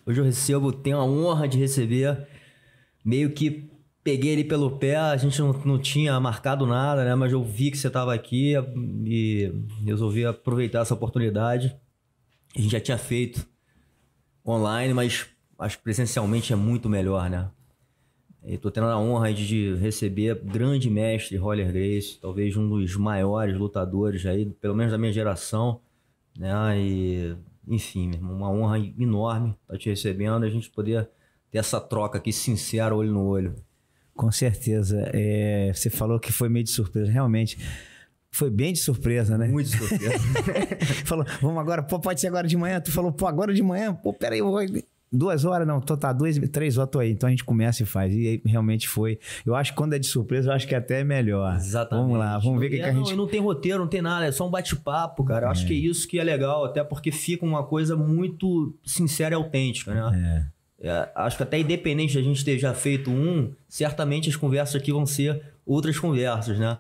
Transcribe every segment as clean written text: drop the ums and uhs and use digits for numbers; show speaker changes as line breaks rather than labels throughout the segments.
Hoje eu recebo, tenho a honra de receber, meio que peguei ele pelo pé, a gente não tinha marcado nada, né? Mas eu vi que você estava aqui e resolvi aproveitar essa oportunidade. A gente já tinha feito online, mas acho que presencialmente é muito melhor, né? Estou tendo a honra de receber grande mestre Royler Gracie, talvez um dos maiores lutadores aí, pelo menos da minha geração, né? E, enfim, meu irmão, uma honra enorme estar te recebendo, a gente poder ter essa troca aqui sincera, olho no olho.
Com certeza. Você falou que foi meio de surpresa. Realmente, foi bem de surpresa, né?
Muito de surpresa.
Falou, vamos agora, pô, pode ser agora de manhã. Tu falou, pô, agora de manhã? Pô, peraí, eu vou... 2 horas, não, tá 2, 3 horas, tô aí. Então a gente começa e faz. E aí realmente foi. Eu acho que quando é de surpresa, eu acho que é até melhor.
Exatamente.
Vamos lá, vamos ver o que a gente...
Não tem roteiro, não tem nada, é só um bate-papo, cara. Eu acho que é isso que é legal, até porque fica uma coisa muito sincera e autêntica, né? Acho que até independente de a gente ter já feito certamente as conversas aqui vão ser outras conversas, né?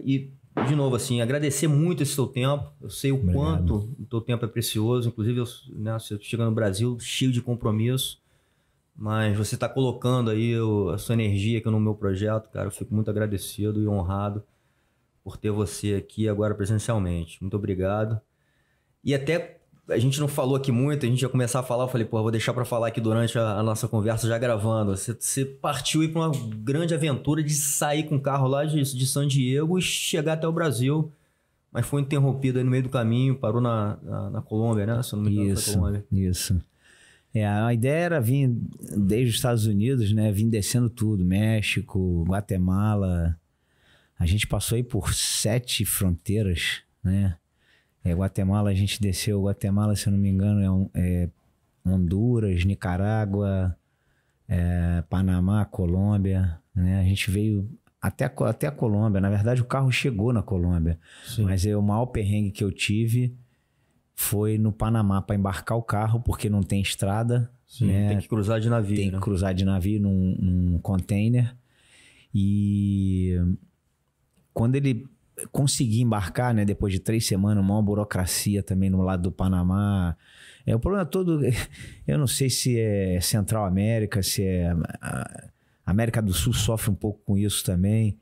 E, de novo, assim, agradecer muito esse seu tempo. Eu sei o quanto o teu tempo é precioso. Inclusive, você chega no Brasil cheio de compromisso, mas você está colocando aí a sua energia aqui no meu projeto, cara. Eu fico muito agradecido e honrado por ter você aqui agora presencialmente. Muito obrigado. E até... A gente não falou aqui muito, a gente ia começar a falar, eu falei, pô, vou deixar para falar aqui durante a nossa conversa já gravando. Você partiu aí para uma grande aventura de sair com o carro lá de San Diego e chegar até o Brasil, mas foi interrompido aí no meio do caminho, parou na Colômbia, né? Se eu não me engano, foi a Colômbia.
Isso. A ideia era vir desde os Estados Unidos, né? Vim descendo tudo, México, Guatemala. A gente passou aí por 7 fronteiras, né? Guatemala, a gente desceu, Guatemala, se eu não me engano, Honduras, Nicarágua, Panamá, Colômbia, né? A gente veio até a Colômbia. Na verdade, o carro chegou na Colômbia. Sim. Mas o maior perrengue que eu tive foi no Panamá para embarcar o carro, porque não tem estrada.
Sim, né? Tem que cruzar de navio.
Tem que cruzar de navio num container. E quando ele... consegui embarcar, né, depois de 3 semanas, uma burocracia também no lado do Panamá. O problema todo, eu não sei se é Central América, se é a América do Sul sofre um pouco com isso também.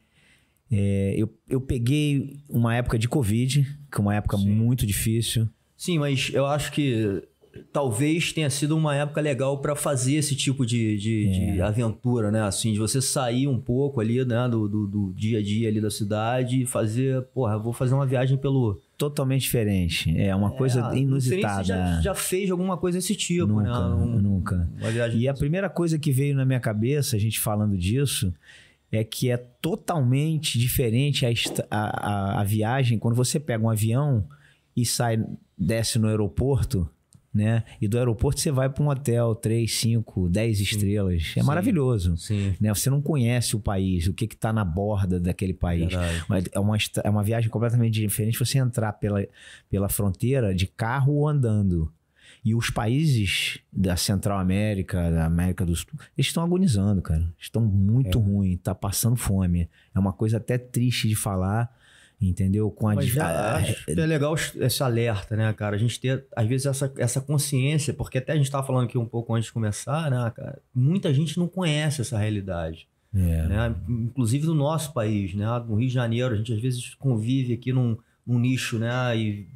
Eu peguei uma época de Covid, que é uma época muito difícil.
Sim, mas eu acho que talvez tenha sido uma época legal para fazer esse tipo de aventura, né? Assim, de você sair um pouco ali, né, do dia a dia ali da cidade e fazer, porra, vou fazer uma viagem pelo...
Totalmente diferente. É uma coisa inusitada.
Não sei se você já fez alguma coisa desse tipo,
nunca,
né?
Nunca. E a primeira coisa que veio na minha cabeça, a gente falando disso, é que é totalmente diferente a viagem. Quando você pega um avião e desce no aeroporto, né? E do aeroporto você vai para um hotel 3, 5, 10 estrelas. É maravilhoso.
Sim.
Né? Você não conhece o país, o que está na borda daquele país. É uma viagem completamente diferente você entrar pela fronteira de carro ou andando. E os países da Central América, da América do Sul, eles estão agonizando, cara. Estão muito ruins, tá passando fome. É uma coisa até triste de falar, entendeu?
Acho que é legal esse alerta, né, cara? A gente ter, às vezes, essa consciência, porque até a gente estava falando aqui um pouco antes de começar, né, cara? Muita gente não conhece essa realidade. Né? Inclusive no nosso país, né? No Rio de Janeiro, a gente às vezes convive aqui num nicho, né? E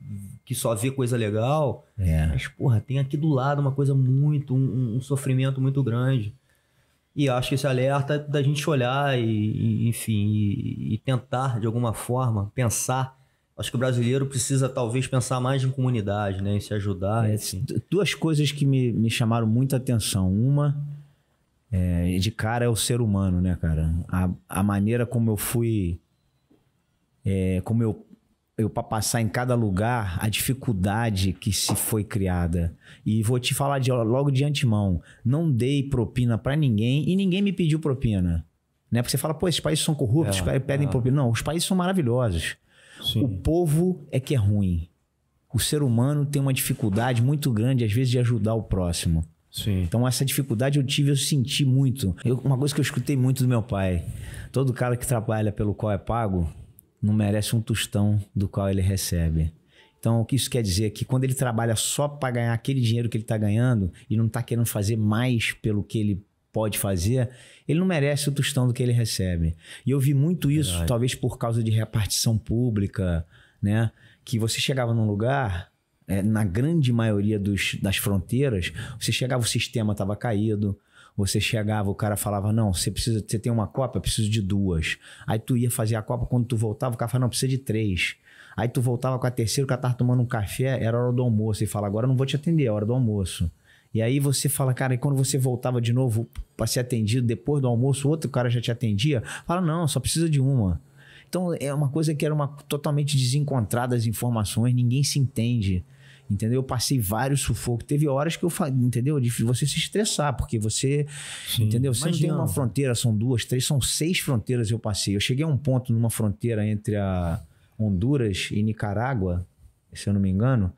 que só vê coisa legal. Mas, porra, tem aqui do lado uma coisa um sofrimento muito grande. E acho que esse alerta é da gente olhar e tentar, de alguma forma, pensar. Acho que o brasileiro precisa, talvez, pensar mais em comunidade, né? Em se ajudar. Assim.
2 coisas que me chamaram muita atenção. Uma, de cara, é o ser humano, né, cara? A maneira como eu fui... como eu para passar em cada lugar, a dificuldade que se foi criada. E vou te falar logo de antemão, não dei propina para ninguém e ninguém me pediu propina. Né? Porque você fala, pô, esses países são corruptos, pedem propina. Não, os países são maravilhosos. Sim. O povo é que é ruim. O ser humano tem uma dificuldade muito grande, às vezes, de ajudar o próximo.
Sim.
Então, essa dificuldade eu senti muito. Uma coisa que eu escutei muito do meu pai, todo cara que trabalha pelo qual é pago, não merece um tostão do qual ele recebe. Então, o que isso quer dizer é que quando ele trabalha só para ganhar aquele dinheiro que ele está ganhando e não está querendo fazer mais pelo que ele pode fazer, ele não merece o tostão do que ele recebe. E eu vi muito isso, talvez por causa de repartição pública, né? Que você chegava num lugar, na grande maioria das fronteiras, você chegava, o sistema estava caído, você chegava, o cara falava, não, você tem uma copa, eu preciso de 2. Aí tu ia fazer a copa, quando tu voltava, o cara falava, não, precisa de 3. Aí tu voltava com a terceira, o cara tava tomando um café, era hora do almoço. E fala, agora eu não vou te atender, é hora do almoço. E aí você fala, cara, e quando você voltava de novo para ser atendido depois do almoço, outro cara já te atendia, fala, não, só precisa de uma. Então é uma coisa que era totalmente desencontrada as informações, ninguém se entende. Entendeu? Eu passei vários sufocos. Teve horas que eu falei, entendeu? De você se estressar, porque você, entendeu? Você não tem uma fronteira, são 2, 3, são 6 fronteiras eu passei. Eu cheguei a um ponto numa fronteira entre a Honduras e Nicarágua, se eu não me engano,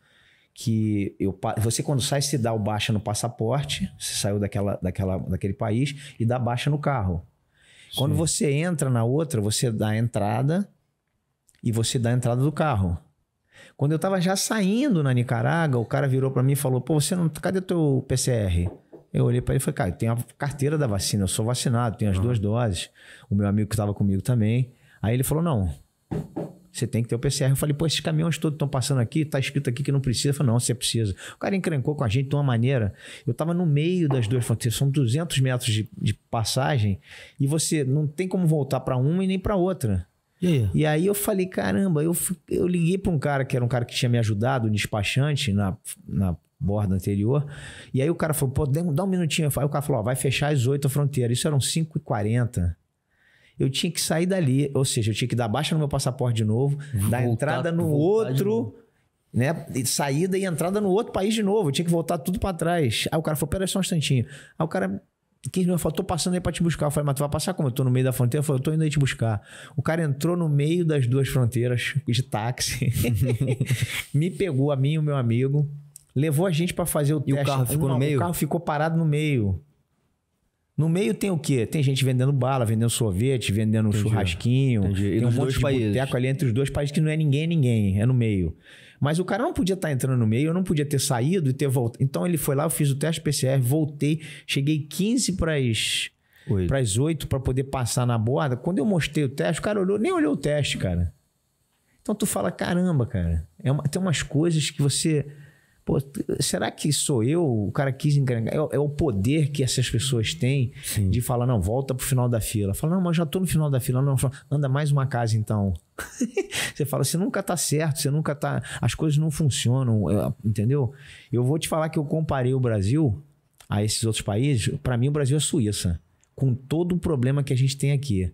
que você quando sai, se dá o baixa no passaporte, você saiu daquele país e dá baixa no carro. Sim. Quando você entra na outra, você dá a entrada e você dá a entrada do carro. Quando eu tava já saindo na Nicarágua, o cara virou para mim e falou, pô, cadê o teu PCR? Eu olhei para ele e falei, cara, tem a carteira da vacina, eu sou vacinado, tenho as 2 doses. O meu amigo que estava comigo também. Aí ele falou, não, você tem que ter o PCR. Eu falei, pô, esses caminhões todos estão passando aqui, tá escrito aqui que não precisa. Eu falei, não, você precisa. O cara encrencou com a gente de uma maneira. Eu tava no meio das 2 fronteiras, são 200 metros de passagem, e você não tem como voltar para uma e nem para outra. E aí eu falei, caramba, eu liguei para um cara que era um cara que tinha me ajudado, um despachante na borda anterior. E aí o cara falou, pô, dá um minutinho. Aí o cara falou, ó, vai fechar às 8 a fronteira. Isso eram 5h40. Eu tinha que sair dali, ou seja, eu tinha que dar baixa no meu passaporte de novo, dar entrada no outro, né? Saída e entrada no outro país de novo. Eu tinha que voltar tudo para trás. Aí o cara falou, pera só um instantinho. Aí o cara, 15 minutos, falou, tô passando aí para te buscar. Eu falei, mas tu vai passar como? Eu tô no meio da fronteira? Eu falei, eu tô indo aí te buscar. O cara entrou no meio das 2 fronteiras de táxi, me pegou, a mim e o meu amigo, levou a gente para fazer o teste.
E o carro ficou no meio?
O carro ficou parado no meio. No meio tem o quê? Tem gente vendendo bala, vendendo sorvete, vendendo churrasquinho.
Entendi.
Tem um monte de boteco ali entre os 2 países que não é ninguém, é no meio. Mas o cara não podia estar entrando no meio, eu não podia ter saído e ter voltado. Então ele foi lá, eu fiz o teste PCR, voltei, cheguei 15 para as 8 para poder passar na borda. Quando eu mostrei o teste, o cara nem olhou o teste, cara. Então tu fala, caramba, cara, tem umas coisas que você... Pô, será que sou eu? O cara quis encrencar. É o poder que essas pessoas têm. Sim. De falar, não, volta pro final da fila. Fala, não, mas já tô no final da fila. Não, fala, anda mais uma casa então. Você fala, você nunca tá certo, você nunca tá... As coisas não funcionam, entendeu? Eu vou te falar que eu comparei o Brasil a esses outros países. Para mim, o Brasil é Suíça. Com todo o problema que a gente tem aqui.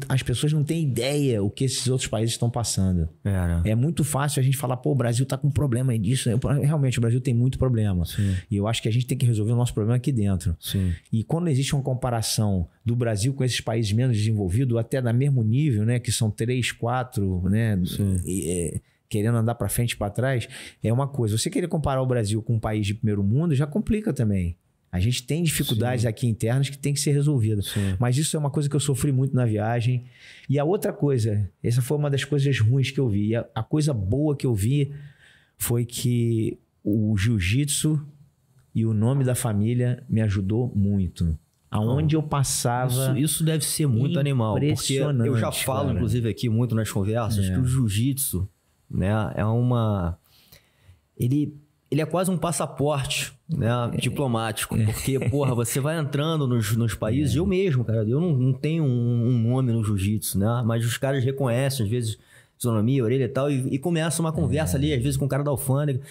As pessoas não têm ideia o que esses outros países estão passando. É muito fácil a gente falar, pô, o Brasil tá com problema disso. Realmente, o Brasil tem muito problema. Sim. E eu acho que a gente tem que resolver o nosso problema aqui dentro. Sim. E quando existe uma comparação do Brasil com esses países menos desenvolvidos, até no mesmo nível, né, que são 3, 4, né, querendo andar para frente e para trás, é uma coisa. Você querer comparar o Brasil com um país de primeiro mundo já complica também. A gente tem dificuldades aqui internas que tem que ser resolvidas. Mas isso é uma coisa que eu sofri muito na viagem. E a outra coisa, essa foi uma das coisas ruins que eu vi. E a coisa boa que eu vi foi que o jiu-jitsu e o nome da família me ajudou muito. Aonde eu passava...
Isso deve ser muito animal. Porque eu já falo, inclusive, aqui muito nas conversas, que o jiu-jitsu, né, é uma... Ele é quase um passaporte, né, diplomático. Porque, porra, você vai entrando nos países... Eu mesmo, cara, eu não tenho um nome no jiu-jitsu, né? Mas os caras reconhecem, às vezes, fisionomia, orelha e tal, e começa uma conversa ali, às vezes, com o cara da alfândega,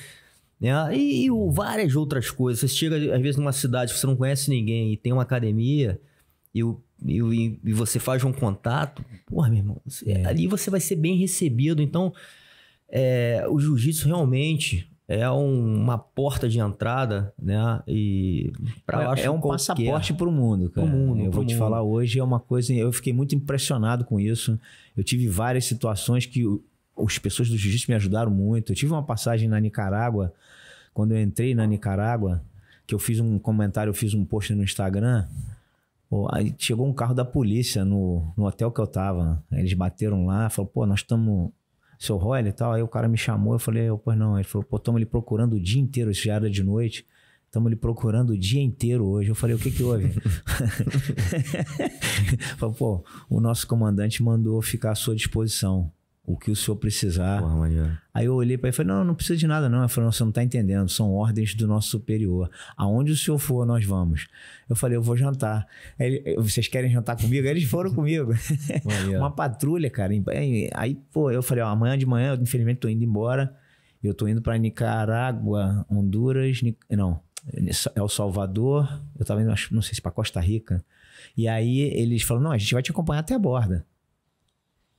né? E várias outras coisas. Você chega, às vezes, numa cidade que você não conhece ninguém e tem uma academia e você faz um contato, porra, meu irmão, ali você vai ser bem recebido. Então, o jiu-jitsu realmente... é uma porta de entrada, né? E
é um passaporte para o mundo, cara. Eu vou te falar hoje, é uma coisa... Eu fiquei muito impressionado com isso. Eu tive várias situações que as pessoas do jiu-jitsu me ajudaram muito. Eu tive uma passagem na Nicarágua, quando eu entrei na Nicarágua, que eu fiz um comentário, eu fiz um post no Instagram. Aí chegou um carro da polícia no hotel que eu tava. Eles bateram lá, falaram, pô, nós estamos... seu Roy e tal. Aí o cara me chamou, eu falei, pois não. Ele falou, pô, estamos lhe procurando o dia inteiro, isso já era de noite. Estamos lhe procurando o dia inteiro hoje. Eu falei, o que que houve? Falei, pô, o nosso comandante mandou ficar à sua disposição. O que o senhor precisar.
Porra,
aí eu olhei para ele e falei, não precisa de nada não. Ele falou, não, você não tá entendendo, são ordens do nosso superior. Aonde o senhor for, nós vamos. Eu falei, eu vou jantar. Aí, vocês querem jantar comigo? Aí eles foram comigo. Uma patrulha, cara. Aí, pô, eu falei, ó, amanhã de manhã, eu, infelizmente, tô indo embora. Eu tô indo para Nicarágua, Honduras, não, El Salvador. Eu tava indo, não sei se para Costa Rica. E aí eles falaram, não, a gente vai te acompanhar até a borda.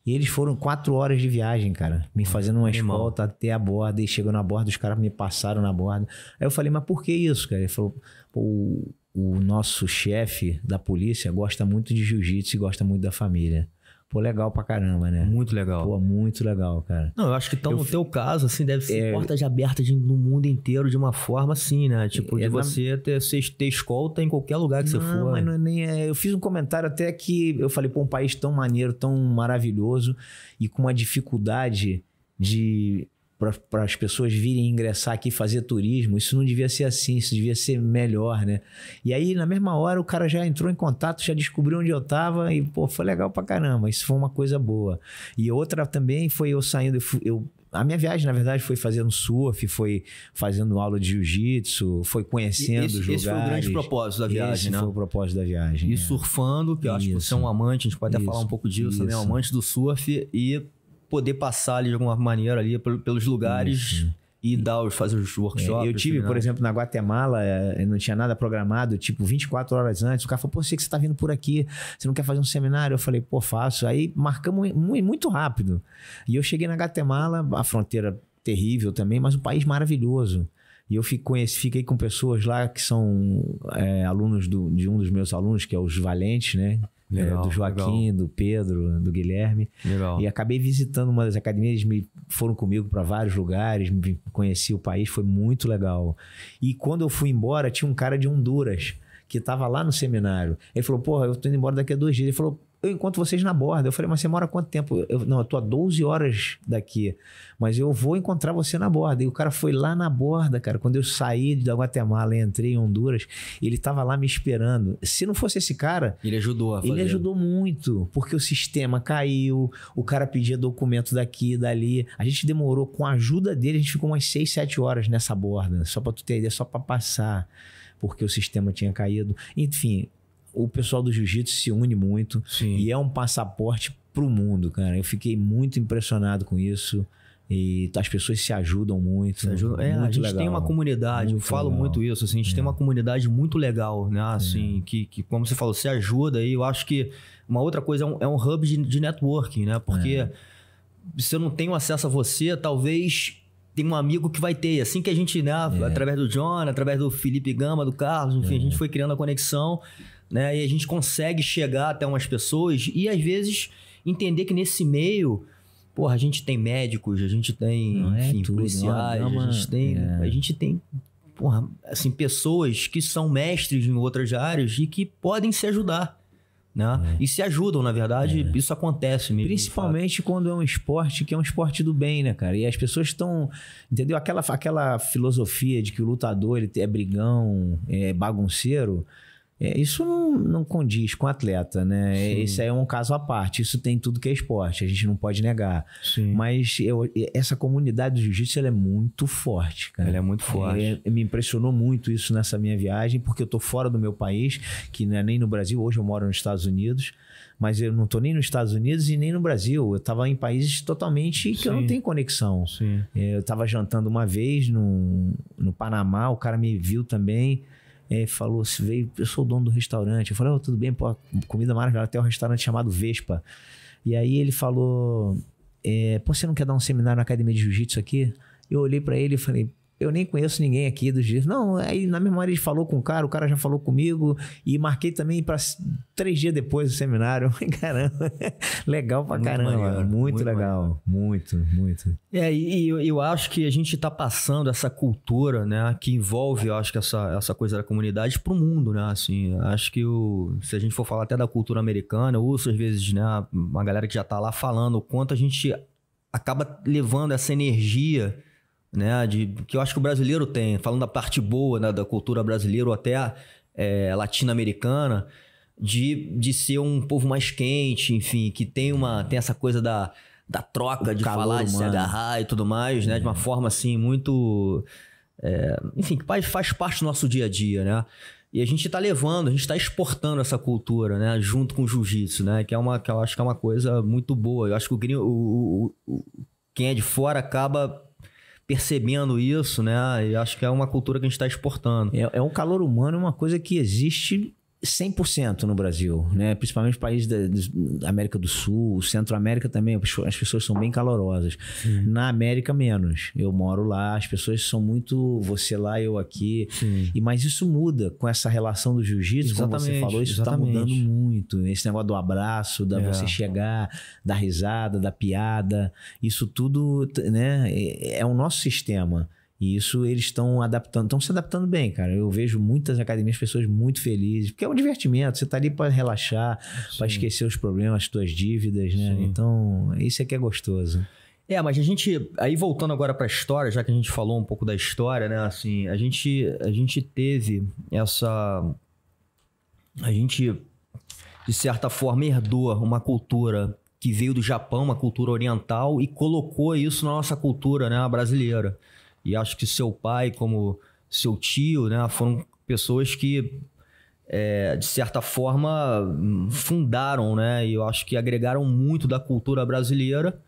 E eles foram 4 horas de viagem, cara. Me fazendo uma escolta até a borda. E chegou na borda, os caras me passaram na borda. Aí eu falei, mas por que isso, cara? Ele falou, pô, o nosso chefe da polícia gosta muito de jiu-jitsu e gosta muito da família. Pô, legal pra caramba, né?
Muito legal.
Pô, muito legal, cara.
Não, eu acho que então, no teu caso, assim, deve ser portas abertas no mundo inteiro de uma forma assim, né? Tipo, de você ter escolta em qualquer lugar que você for.
Não, mas não é nem... eu fiz um comentário até que eu falei, pô, um país tão maneiro, tão maravilhoso e com uma dificuldade para as pessoas virem ingressar aqui e fazer turismo, isso não devia ser assim, isso devia ser melhor, né? E aí, na mesma hora, o cara já entrou em contato, já descobriu onde eu tava e, pô, foi legal pra caramba, isso foi uma coisa boa. E outra também foi eu saindo, a minha viagem, na verdade, foi fazendo surf, foi fazendo aula de jiu-jitsu, foi conhecendo os lugares.
Esse foi o grande propósito da viagem, né?
Esse foi o propósito da viagem.
E surfando, que eu acho que você é um amante, a gente pode até falar um pouco disso, né? Um amante do surf e poder passar ali de alguma maneira ali pelos lugares e fazer os workshops.
Eu tive, por exemplo, na Guatemala, não tinha nada programado, tipo 24 horas antes, o cara falou, pô, sei que você tá vindo por aqui, você não quer fazer um seminário? Eu falei, pô, faço. Aí marcamos muito rápido. E eu cheguei na Guatemala, a fronteira terrível também, mas um país maravilhoso. E eu fiquei com pessoas lá que são alunos de um dos meus alunos, que é os Valentes, né?
Legal,
do Joaquim, do Pedro, do Guilherme.
Legal.
E acabei visitando uma das academias, eles foram comigo para vários lugares, conheci o país, foi muito legal. E quando eu fui embora, tinha um cara de Honduras que estava lá no seminário. Ele falou, porra, eu tô indo embora daqui a 2 dias. Ele falou, eu encontro vocês na borda. Eu falei, mas você mora quanto tempo? Eu tô a 12 horas daqui, mas eu vou encontrar você na borda. E o cara foi lá na borda, cara. Quando eu saí da Guatemala e entrei em Honduras, ele tava lá me esperando. Se não fosse esse cara...
Ele ajudou a fazer.
Ele ajudou muito, porque o sistema caiu, o cara pedia documento daqui e dali. A gente demorou, com a ajuda dele, a gente ficou umas 6, 7 horas nessa borda. Só pra tu ter ideia, só pra passar, porque o sistema tinha caído. Enfim... O pessoal do jiu-jitsu se une muito.
Sim.
E é um passaporte pro mundo, cara. Eu fiquei muito impressionado com isso. E as pessoas se ajudam muito.
A gente
legal.
tem uma comunidade, eu falo muito isso, assim, a gente tem uma comunidade muito legal, né? Assim, que, como você falou, se ajuda aí. Eu acho que uma outra coisa é um hub de networking, né? Porque se eu não tenho acesso a você, talvez... Tem um amigo que vai ter. Assim que a gente, né? Através do John, através do Felipe Gama, do Carlos, enfim, a gente foi criando a conexão, né? E a gente consegue chegar até umas pessoas e, às vezes, entender que nesse meio, porra, a gente tem médicos, a gente tem, enfim, policiais, a gente tem, porra, assim, pessoas que são mestres em outras áreas e que podem se ajudar. Né? E se ajudam, na verdade, isso acontece mesmo.
Principalmente quando é um esporte que é um esporte do bem, né, cara? E as pessoas estão... Entendeu? Aquela filosofia de que o lutador ele é brigão, é bagunceiro... isso não condiz com o atleta, né?
Sim.
Isso aí é um caso à parte. Isso tem tudo que é esporte, a gente não pode negar.
Sim.
Mas essa comunidade do jiu-jitsu ela é muito forte, cara.
Ela é muito forte.
Me impressionou muito isso nessa minha viagem, porque eu tô fora do meu país, que não é nem no Brasil. Hoje eu moro nos Estados Unidos, mas eu não tô nem nos Estados Unidos e nem no Brasil. Eu tava em países totalmente que eu não tenho conexão.
Sim.
Eu tava jantando uma vez no Panamá, o cara me viu também. Falou, se veio, eu sou o dono do restaurante. Eu falei, tudo bem, pô, comida maravilhosa, até um restaurante chamado Vespa. E aí ele falou, pô, você não quer dar um seminário na academia de jiu-jitsu aqui? Eu olhei pra ele e falei, eu nem conheço ninguém aqui do jiu-jitsu. Não, aí na mesma hora ele falou com o cara já falou comigo e marquei também para 3 dias depois do seminário. Caramba, legal pra caramba, maneiro, muito legal, muito.
E eu acho que a gente tá passando essa cultura, né, que envolve, eu acho que essa coisa da comunidade pro mundo, né, assim, acho que se a gente for falar até da cultura americana, eu ouço às vezes, né, uma galera que já tá lá falando o quanto a gente acaba levando essa energia, né, que eu acho que o brasileiro tem, falando da parte boa, né, da cultura brasileira ou até latino-americana, de ser um povo mais quente, enfim, que tem essa coisa da troca, de falar, de se agarrar e tudo mais, né, de uma forma assim muito... enfim, que faz parte do nosso dia a dia, né? E a gente tá levando, a gente tá exportando essa cultura, né? Junto com o jiu-jitsu, né? Que eu acho que é uma coisa muito boa. Eu acho que quem é de fora acaba percebendo isso, né? E acho que é uma cultura que a gente tá exportando.
É um calor humano, uma coisa que existe 100% no Brasil, né? Principalmente os países da América do Sul, Centro-América também, as pessoas são bem calorosas. Sim. Na América, menos. Eu moro lá, as pessoas são muito você lá, eu aqui. Mas isso muda com essa relação do jiu-jitsu, como você falou, isso está mudando muito. Esse negócio do abraço, da você chegar, da risada, da piada, isso tudo, né? É o nosso sistema. E isso eles estão se adaptando bem, cara. Eu vejo muitas academias, pessoas muito felizes, porque é um divertimento, você tá ali para relaxar, para esquecer os problemas, as tuas dívidas, né? Sim. Então, isso é que é gostoso.
Mas a gente, aí voltando agora para a história, já que a gente falou um pouco da história, né? Assim, a gente teve a gente, de certa forma, herdou uma cultura que veio do Japão, uma cultura oriental, e colocou isso na nossa cultura, né, brasileira. E acho que seu pai, como seu tio, né, foram pessoas que, de certa forma, fundaram, né, e eu acho que agregaram muito da cultura brasileira,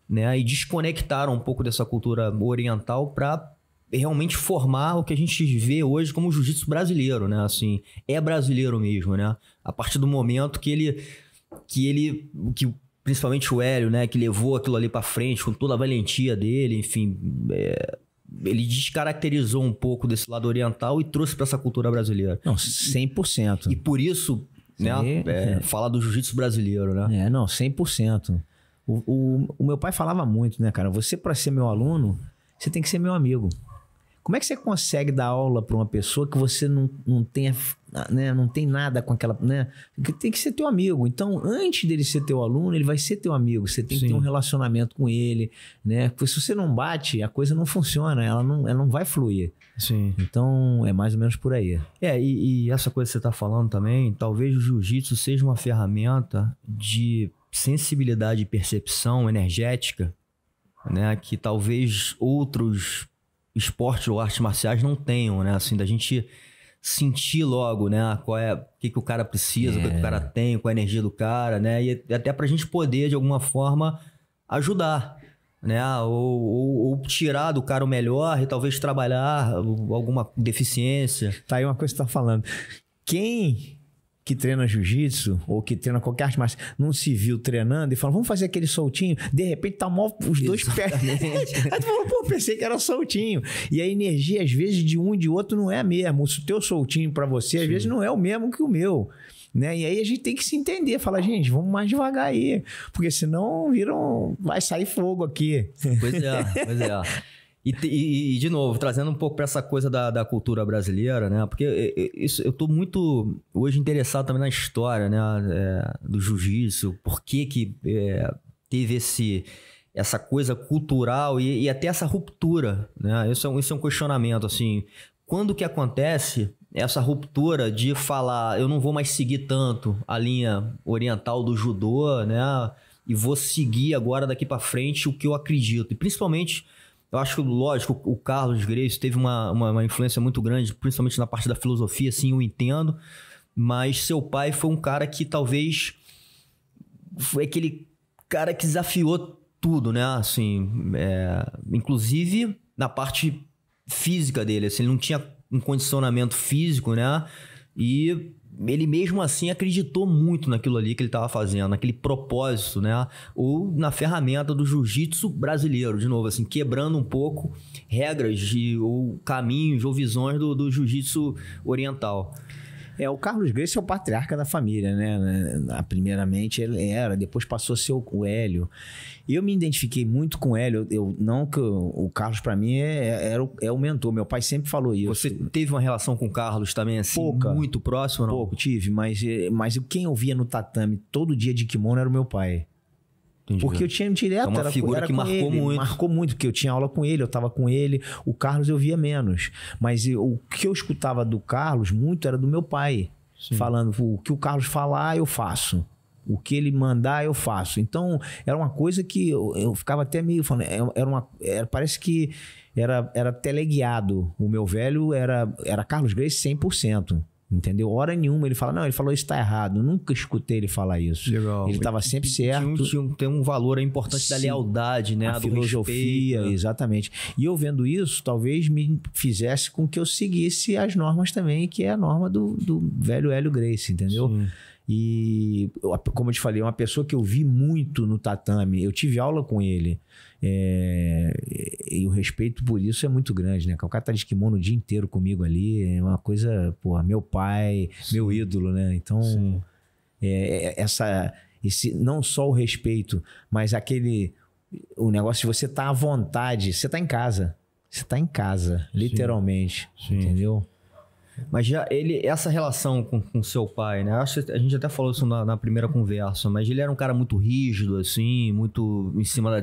né, e desconectaram um pouco dessa cultura oriental para realmente formar o que a gente vê hoje como jiu-jitsu brasileiro, né, assim, é brasileiro mesmo, né, a partir do momento que principalmente o Hélio, né, que levou aquilo ali para frente com toda a valentia dele, enfim, ele descaracterizou um pouco desse lado oriental e trouxe para essa cultura brasileira.
Não, 100%.
E por isso, né, falar do jiu-jitsu brasileiro, né?
100%. O meu pai falava muito, né, cara? Você, para ser meu aluno, você tem que ser meu amigo. Como é que você consegue dar aula para uma pessoa que você não tenha, né, não tem nada com aquela, né? Tem que ser teu amigo. Então, antes dele ser teu aluno, ele vai ser teu amigo. Você tem que ter um relacionamento com ele, né? Porque se você não bate, a coisa não funciona, ela não vai fluir.
Sim.
Então, é mais ou menos por aí.
E essa coisa que você está falando também, talvez o jiu-jitsu seja uma ferramenta de sensibilidade e percepção energética, né? Que talvez outros esportes ou artes marciais não tenham, né? Assim, da gente sentir logo, né? O que o cara precisa, o que o cara tem, qual a energia do cara, né? E até pra gente poder, de alguma forma, ajudar, né? Ou tirar do cara o melhor e talvez trabalhar alguma deficiência.
Tá aí uma coisa que você tá falando. Quem que treina jiu-jitsu ou que treina qualquer arte marcial não se viu treinando e fala, vamos fazer aquele soltinho, de repente tá mal os dois pés. Aí tu falou, pô, pensei que era soltinho. E a energia, às vezes, de um e de outro não é a mesma. O teu soltinho pra você, às vezes, não é o mesmo que o meu. Né? E aí a gente tem que se entender, falar, gente, vamos mais devagar aí, porque senão vai sair fogo aqui.
Pois é. E, de novo, trazendo um pouco para essa coisa da cultura brasileira, né? Porque eu tô muito hoje interessado também na história, né? Do jiu-jitsu, por que teve essa coisa cultural e até essa ruptura, né? Isso é um questionamento, assim. Quando que acontece essa ruptura de falar, eu não vou mais seguir tanto a linha oriental do judô, né? E vou seguir agora daqui para frente o que eu acredito. E principalmente, eu acho que, lógico, o Carlos Gracie teve uma influência muito grande, principalmente na parte da filosofia, assim, eu entendo. Mas seu pai foi um cara que talvez foi aquele cara que desafiou tudo, né? Assim, inclusive na parte física dele, assim, ele não tinha um condicionamento físico, né? E ele mesmo assim acreditou muito naquilo ali que ele estava fazendo, naquele propósito, né? Ou na ferramenta do jiu-jitsu brasileiro, de novo, assim, quebrando um pouco regras ou caminhos ou visões do jiu-jitsu oriental.
O Carlos Gracie é o patriarca da família, né? Primeiramente ele era, depois passou a ser o Hélio. Eu me identifiquei muito com o Hélio. Não que o Carlos, para mim, é o mentor. Meu pai sempre falou isso.
Você teve uma relação com o Carlos também, assim,
pouca,
muito próxima, não?
Pouco, tive. Mas quem eu via no tatame todo dia de kimono era o meu pai.
Entendi.
Porque eu tinha direto...
É uma figura que marcou muito.
Marcou muito, porque eu tinha aula com ele, eu estava com ele. O Carlos eu via menos. Mas o que eu escutava do Carlos muito era do meu pai. Sim. Falando, o que o Carlos falar, eu faço. O que ele mandar, eu faço. Então, era uma coisa que eu ficava até meio... falando. Parece que era teleguiado. O meu velho era Carlos Gracie 100%. Entendeu? Hora nenhuma ele fala, não, ele falou isso tá errado. Eu nunca escutei ele falar isso. Legal. Ele estava sempre certo.
Tem um valor importante da lealdade, né?
A filosofia, respeito, exatamente. E eu vendo isso, talvez me fizesse com que eu seguisse as normas também, que é a norma do velho Hélio Gracie, entendeu? Sim. E, como eu te falei, é uma pessoa que eu vi muito no tatame. Eu tive aula com ele. E o respeito por isso é muito grande, né? O cara tá de kimono o dia inteiro comigo ali. É uma coisa, porra, meu pai, sim, meu ídolo, né? Então, esse, não só o respeito, mas o negócio de você tá à vontade. Você tá em casa. Você tá em casa, literalmente. Sim. Entendeu?
Mas já essa relação com seu pai, né? Acho que a gente até falou isso na primeira conversa, mas ele era um cara muito rígido, assim, muito em cima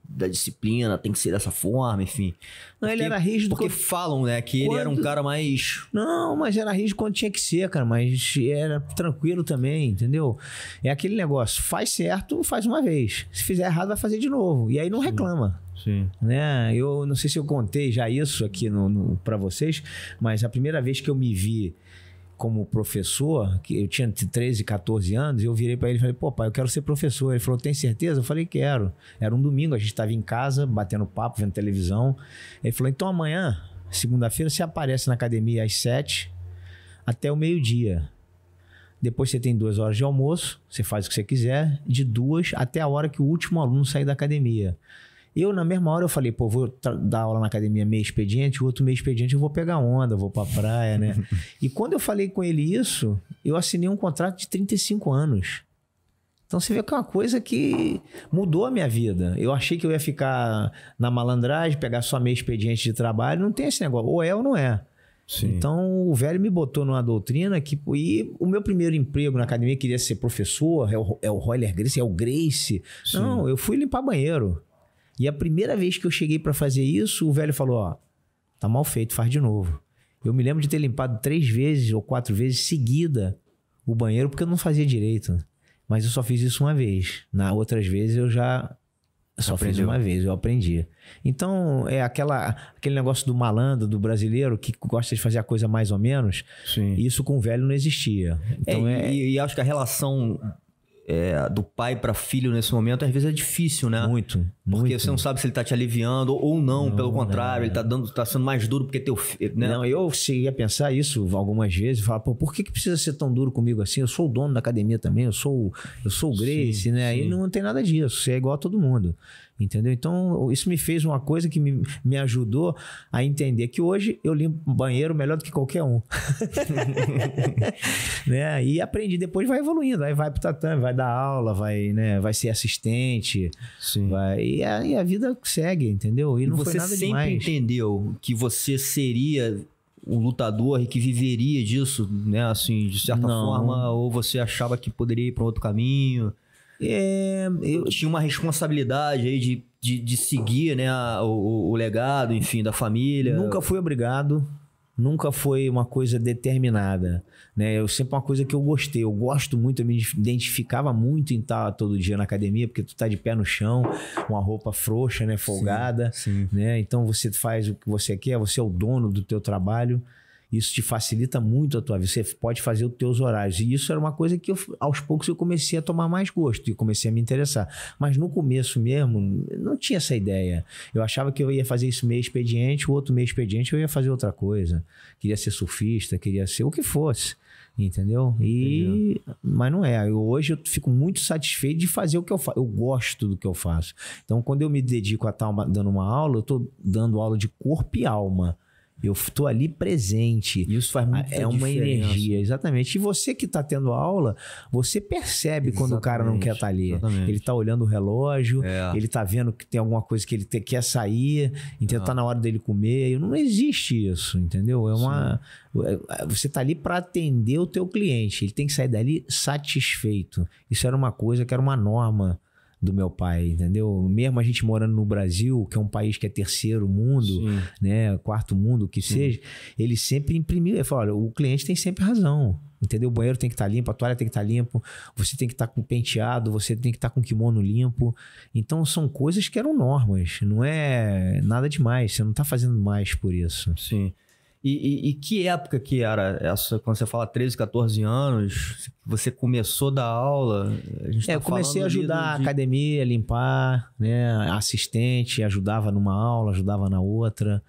da disciplina, tem que ser dessa forma, enfim.
Não, ele era rígido.
Porque falam, né, que ele era um cara mais...
Não, mas era rígido quando tinha que ser, cara, mas era tranquilo também, entendeu? É aquele negócio, faz certo, faz uma vez. Se fizer errado, vai fazer de novo. E aí não reclama.
Sim.
Né? Eu não sei se eu contei já isso aqui para vocês, mas a primeira vez que eu me vi como professor, que eu tinha 13, 14 anos, eu virei para ele e falei, pô, pai, eu quero ser professor. Ele falou, tem certeza? Eu falei, quero. Era um domingo, a gente estava em casa, batendo papo, vendo televisão. Ele falou, então amanhã, segunda-feira, você aparece na academia às 7 até o meio-dia. Depois você tem 2 horas de almoço, você faz o que você quiser, de 2 até a hora que o último aluno sair da academia. Eu, na mesma hora, eu falei, pô, vou dar aula na academia meio expediente, o outro meio expediente eu vou pegar onda, vou pra praia, né? E quando eu falei com ele isso, eu assinei um contrato de 35 anos. Então você vê que é uma coisa que mudou a minha vida. Eu achei que eu ia ficar na malandragem, pegar só meio expediente de trabalho, não tem esse negócio, ou é ou não é. Sim. Então o velho me botou numa doutrina que... E o meu primeiro emprego na academia queria ser professor, é o Roller Gracie, é o Gracie. Sim. Não, eu fui limpar banheiro. E a primeira vez que eu cheguei para fazer isso, o velho falou, ó, tá mal feito, faz de novo. Eu me lembro de ter limpado 3 vezes ou 4 vezes seguida o banheiro, porque eu não fazia direito. Mas eu só fiz isso uma vez. Na outras vezes eu já só fiz uma vez, eu aprendi. Então, é aquele negócio do malandro, do brasileiro, que gosta de fazer a coisa mais ou menos. Sim. Isso com o velho não existia. Então,
e acho que a relação... do pai para filho nesse momento, às vezes é difícil, né?
Muito.
Porque você não sabe se ele tá te aliviando ou não, pelo contrário, ele tá sendo mais duro porque teu filho, né?
Não, eu cheguei a pensar isso algumas vezes, falar, pô, por que precisa ser tão duro comigo assim? Eu sou o dono da academia também, eu sou o Gracie, né? Sim. E não tem nada disso, você é igual a todo mundo. Entendeu? Então, isso me fez uma coisa que me ajudou a entender que hoje eu limpo banheiro melhor do que qualquer um. Né? E aprendi, depois vai evoluindo, aí vai pro tatame, vai dar aula, vai ser assistente. Sim. E a vida segue, entendeu? E não foi nada demais.
Você sempre entendeu que você seria um lutador e que viveria disso, né? Assim, de certa forma, ou você achava que poderia ir para outro caminho? Eu tinha uma responsabilidade aí de seguir, né, o legado, enfim, da família.
Nunca fui obrigado, nunca foi uma coisa determinada, né? Eu sempre uma coisa que eu gostei, eu gosto muito, eu me identificava muito em estar todo dia na academia, porque tu tá de pé no chão, uma roupa frouxa, né, folgada, sim. Né? Então você faz o que você quer, você é o dono do teu trabalho. Isso te facilita muito a tua vida. Você pode fazer os teus horários. E isso era uma coisa que aos poucos eu comecei a tomar mais gosto e comecei a me interessar. Mas no começo mesmo, não tinha essa ideia. Eu achava que eu ia fazer isso meio expediente, o outro meio expediente eu ia fazer outra coisa. Queria ser surfista, queria ser o que fosse. Entendeu? Mas não é. Hoje eu fico muito satisfeito de fazer o que eu faço. Eu gosto do que eu faço. Então, quando eu me dedico a estar dando uma aula, eu estou dando aula de corpo e alma. Eu estou ali presente.
Isso faz muita diferença.
É uma energia, exatamente. E você que está tendo aula, você percebe quando o cara não quer estar ali. Exatamente. Ele está olhando o relógio, ele está vendo que tem alguma coisa que ele quer sair, então está na hora dele comer. Não existe isso, entendeu? Você está ali para atender o teu cliente. Ele tem que sair dali satisfeito. Isso era uma coisa que era uma norma do meu pai, entendeu? Mesmo a gente morando no Brasil, que é um país que é terceiro mundo,
Sim.
né? Quarto mundo, que seja, ele sempre imprimiu, ele falou, olha, o cliente tem sempre razão, entendeu? O banheiro tem que estar limpo, a toalha tem que estar limpo, você tem que estar com penteado, você tem que estar com o kimono limpo. Então são coisas que eram normas, não é nada demais, você não está fazendo mais por isso.
Sim. E que época que era essa, quando você fala 13, 14 anos, você começou a dar aula?
Eu comecei a ajudar a academia, limpar, né? Assistente, ajudava numa aula, ajudava na outra.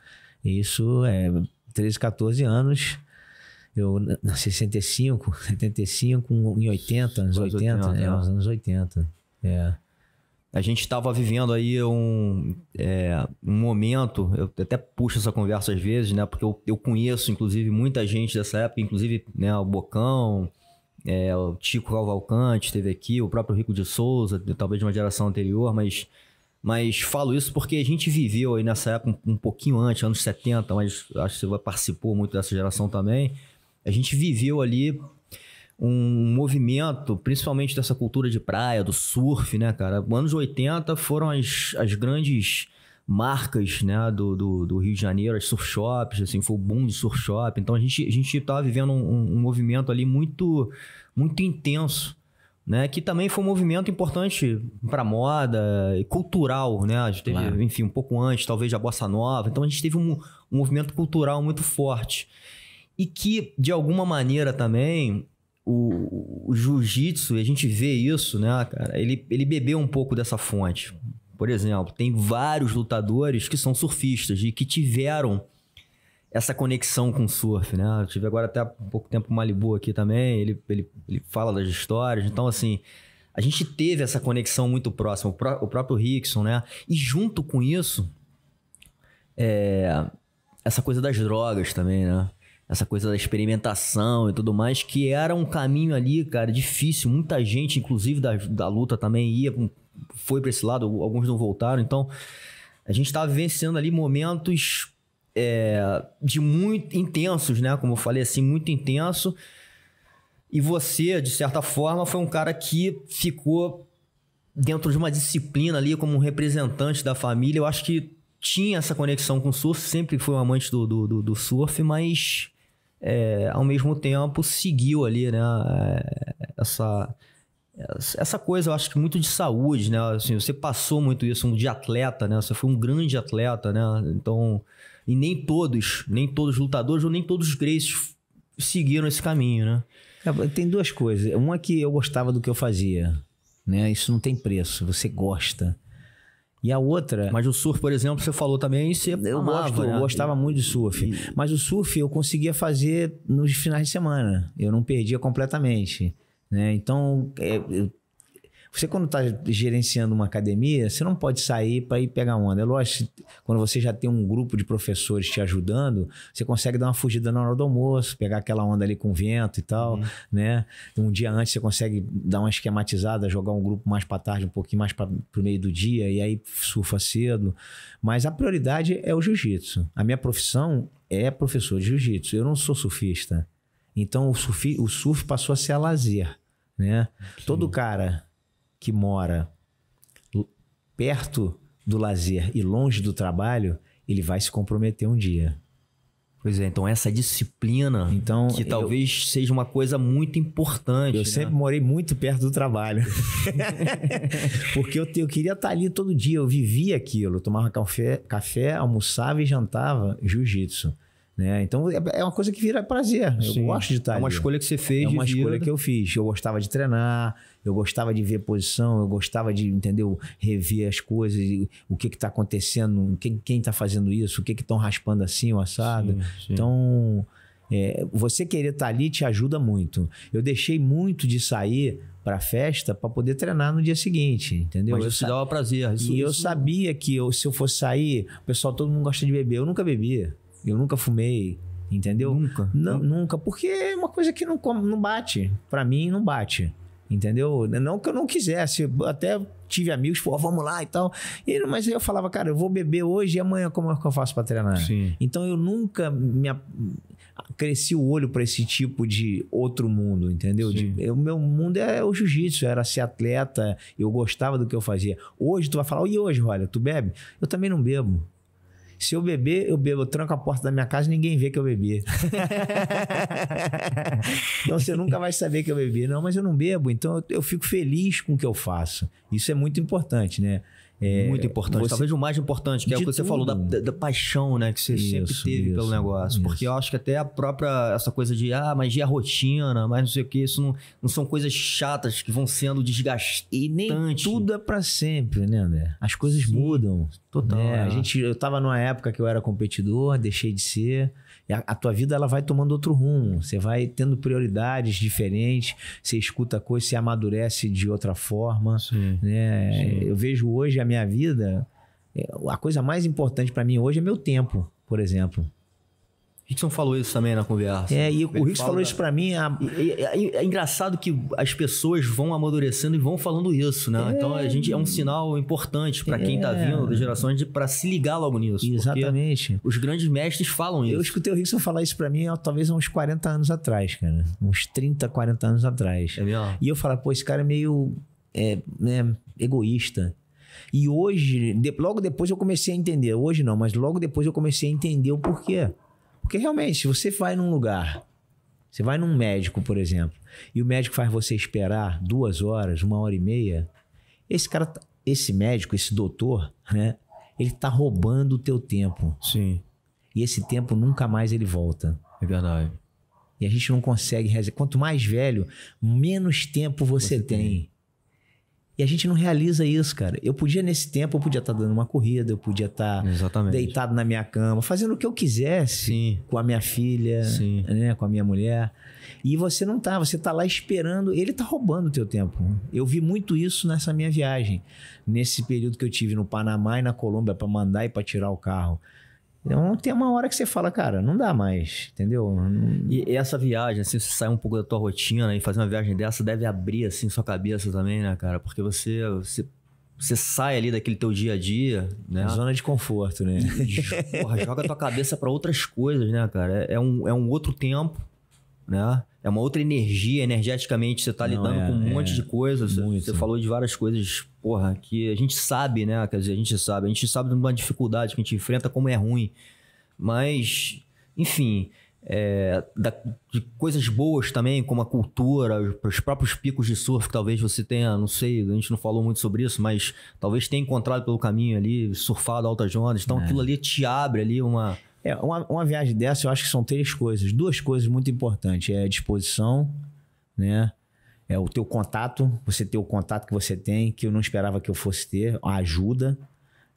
Isso é 13, 14 anos. Eu nasci em 65, 75, em 80, anos 80. Os anos 80.
A gente estava vivendo aí um momento, eu até puxo essa conversa às vezes, né? Porque eu conheço, inclusive, muita gente dessa época, inclusive, né, o Bocão, o Tico Cavalcante esteve aqui, o próprio Rico de Souza, talvez de uma geração anterior, mas falo isso porque a gente viveu aí nessa época um pouquinho antes, anos 70, mas acho que você participou muito dessa geração também. A gente viveu ali um movimento, principalmente dessa cultura de praia, do surf, né, cara? Anos 80 foram as grandes marcas, né, do Rio de Janeiro, as surf shops, assim, foi o boom de surf shop. Então a gente tava vivendo um movimento ali muito, muito intenso, né? Que também foi um movimento importante para moda e cultural, né? A gente teve, claro, enfim, um pouco antes, talvez, da Bossa Nova. Então a gente teve um movimento cultural muito forte. E que, de alguma maneira também, o jiu-jitsu, a gente vê isso, né, cara? Ele bebeu um pouco dessa fonte. Por exemplo, tem vários lutadores que são surfistas e que tiveram essa conexão com o surf, né? Eu tive agora até há pouco tempo o Malibu aqui também, ele fala das histórias. Então, assim, a gente teve essa conexão muito próxima, o próprio Rickson, né? E junto com isso, essa coisa das drogas também, né? Essa coisa da experimentação e tudo mais, que era um caminho ali, cara, difícil. Muita gente, inclusive da luta também, foi para esse lado, alguns não voltaram. Então, a gente estava vivenciando ali momentos de muito intensos, né? Como eu falei, assim, muito intenso. E você, de certa forma, foi um cara que ficou dentro de uma disciplina ali como um representante da família. Eu acho que tinha essa conexão com o surf, sempre foi um amante do surf, mas ao mesmo tempo seguiu ali, né, essa coisa, eu acho que muito de saúde, né, assim, você passou muito isso de atleta, né, você foi um grande atleta, né, então, e nem todos os lutadores ou nem todos os greats seguiram esse caminho, né.
Tem duas coisas, uma que eu gostava do que eu fazia, né, isso não tem preço, você gosta. E a outra...
Mas o surf, por exemplo, você falou também, você amava, né?
Eu gostava muito de surf. Mas o surf eu conseguia fazer nos finais de semana. Eu não perdia completamente, né? Então, você quando está gerenciando uma academia, você não pode sair para ir pegar onda. É lógico, quando você já tem um grupo de professores te ajudando, você consegue dar uma fugida na hora do almoço, pegar aquela onda ali com vento e tal, né? Um dia antes você consegue dar uma esquematizada, jogar um grupo mais para tarde, um pouquinho mais para o meio do dia, e aí surfa cedo. Mas a prioridade é o jiu-jitsu. A minha profissão é professor de jiu-jitsu. Eu não sou surfista. Então o surf passou a ser a lazer, né? Sim. Todo cara que mora perto do lazer e longe do trabalho, ele vai se comprometer um dia.
Pois é, então essa disciplina, que talvez seja uma coisa muito importante.
Eu sempre morei muito perto do trabalho. Porque eu queria estar ali todo dia, eu vivia aquilo. Eu tomava café, almoçava e jantava jiu-jitsu. Né? Então é uma coisa que vira prazer.
Sim.
Eu gosto de estar ali.
É uma escolha que você fez.
É uma escolha que eu fiz. Eu gostava de treinar, eu gostava de ver posição, eu gostava de, entendeu, rever as coisas, o que está acontecendo, quem está fazendo isso, o que estão raspando assim, o assado. Sim. Então, você querer estar ali te ajuda muito. Eu deixei muito de sair para festa para poder treinar no dia seguinte, entendeu?
Mas isso dava prazer.
Eu sabia que se eu fosse sair, o pessoal, todo mundo gosta de beber. Eu nunca bebia. Eu nunca fumei, entendeu?
Nunca?
Nunca, porque é uma coisa que não bate. Pra mim, não bate, entendeu? Não que eu não quisesse, até tive amigos, pô, vamos lá e tal. Mas eu falava, cara, eu vou beber hoje e amanhã como é que eu faço pra treinar?
Sim.
Então eu nunca cresci o olho para esse tipo de outro mundo, entendeu? O meu mundo é o jiu-jitsu, era ser atleta, eu gostava do que eu fazia. Hoje tu vai falar, e hoje, olha, tu bebe? Eu também não bebo. Se eu beber, eu tranco a porta da minha casa e ninguém vê que eu bebi. Então você nunca vai saber que eu bebi. Não, mas eu não bebo, então eu fico feliz com o que eu faço. Isso é muito importante, né?
Muito importante, talvez o mais importante, que é o que você falou da paixão, né? Que você sempre teve pelo negócio. Porque eu acho que até a própria, essa coisa de, mas e a rotina, mas não sei o que, isso não são coisas chatas que vão sendo desgastantes.
E nem tudo é pra sempre, né, André? As coisas mudam.
Total.
Né? Eu tava numa época que eu era competidor, deixei de ser. A tua vida ela vai tomando outro rumo. Você vai tendo prioridades diferentes. Você escuta coisas, você amadurece de outra forma. Né? Eu vejo hoje a minha vida... A coisa mais importante para mim hoje é meu tempo, por exemplo.
Rickson falou isso também na conversa.
E o Rickson falou isso pra mim.
É engraçado que as pessoas vão amadurecendo e vão falando isso, né? Então a gente é um sinal importante pra quem tá vindo das gerações pra se ligar logo nisso.
Exatamente.
Os grandes mestres falam isso.
Eu escutei o Rickson falar isso pra mim talvez há uns 40 anos atrás, cara. Uns 30, 40 anos atrás.
É mesmo?
E eu falava, pô, esse cara é meio egoísta. E hoje, logo depois eu comecei a entender. Hoje não, mas logo depois eu comecei a entender o porquê. Porque realmente, se você vai num lugar, você vai num médico, por exemplo, e o médico faz você esperar 2 horas, 1h30, esse médico, esse doutor, né, ele tá roubando o teu tempo.
Sim.
E esse tempo nunca mais ele volta.
É verdade.
E a gente não consegue... Quanto mais velho, menos tempo você tem. E a gente não realiza isso, cara. Nesse tempo, eu podia estar dando uma corrida, eu podia estar deitado na minha cama, fazendo o que eu quisesse com a minha filha, né, com a minha mulher. E você não tá, você tá lá esperando, ele tá roubando o teu tempo. Eu vi muito isso nessa minha viagem, nesse período que eu tive no Panamá e na Colômbia para mandar e para tirar o carro. Então tem uma hora que você fala, cara, não dá mais, entendeu?
E essa viagem, assim, você sair um pouco da tua rotina e fazer uma viagem dessa deve abrir, assim, sua cabeça também, né, cara? Porque você sai ali daquele teu dia a dia, né?
Zona de conforto, né?
Joga a tua cabeça para outras coisas, né, cara? É um outro tempo, né? É uma outra energia, energeticamente você tá lidando com um monte de coisas. Você falou de várias coisas, que a gente sabe, né? Quer dizer, a gente sabe de uma dificuldade que a gente enfrenta, como é ruim. Mas, enfim, de coisas boas também, como a cultura, os próprios picos de surf que talvez você tenha, não sei, a gente não falou muito sobre isso, mas talvez tenha encontrado pelo caminho ali, surfado altas ondas. Então aquilo ali te abre ali uma...
Uma viagem dessa, eu acho que são 3 coisas. 2 coisas muito importantes. É a disposição, né? É o teu contato, você ter o contato que você tem, que eu não esperava que eu fosse ter. A ajuda,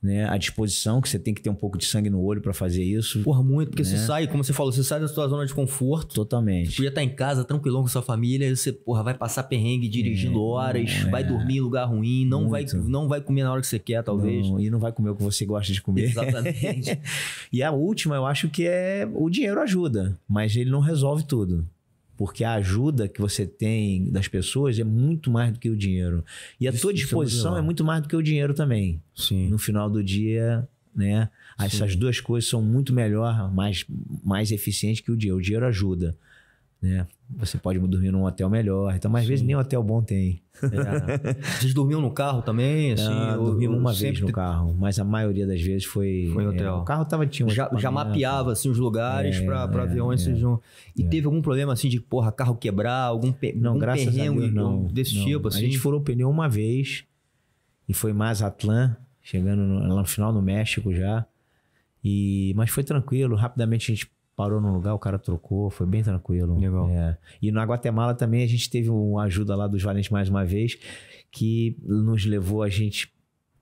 né? A disposição, que você tem que ter um pouco de sangue no olho para fazer isso.
Muito, porque você sai, como você falou, você sai da sua zona de conforto.
Totalmente.
Você podia estar em casa, tranquilão com sua família, e você, vai passar perrengue dirigindo horas, vai dormir em lugar ruim, não vai comer na hora que você quer, talvez.
E não vai comer o que você gosta de comer.
Exatamente.
E a última, eu acho que o dinheiro ajuda, mas ele não resolve tudo. Porque a ajuda que você tem das pessoas é muito mais do que o dinheiro. E a tua disposição é muito mais do que o dinheiro também.
Sim.
No final do dia, né? Essas 2 coisas são muito melhor, mais eficientes que o dinheiro. O dinheiro ajuda, né? Você pode dormir num hotel melhor. Então, às vezes, nem hotel bom tem.
Vocês dormiam no carro também? Assim,
dormimos uma vez no carro, mas a maioria das vezes foi
hotel.
O carro tinha
já mapeava assim, os lugares para ver onde vocês vão. E teve algum problema assim de carro quebrar, algum
graças
perrengue
a Deus,
desse tipo? Assim?
A gente furou o pneu uma vez e foi Mazatlán, chegando lá no final no México já. Mas foi tranquilo, rapidamente a gente parou num lugar, o cara trocou, foi bem tranquilo.
Legal.
E na Guatemala também a gente teve uma ajuda lá dos Valentes mais uma vez, que nos levou,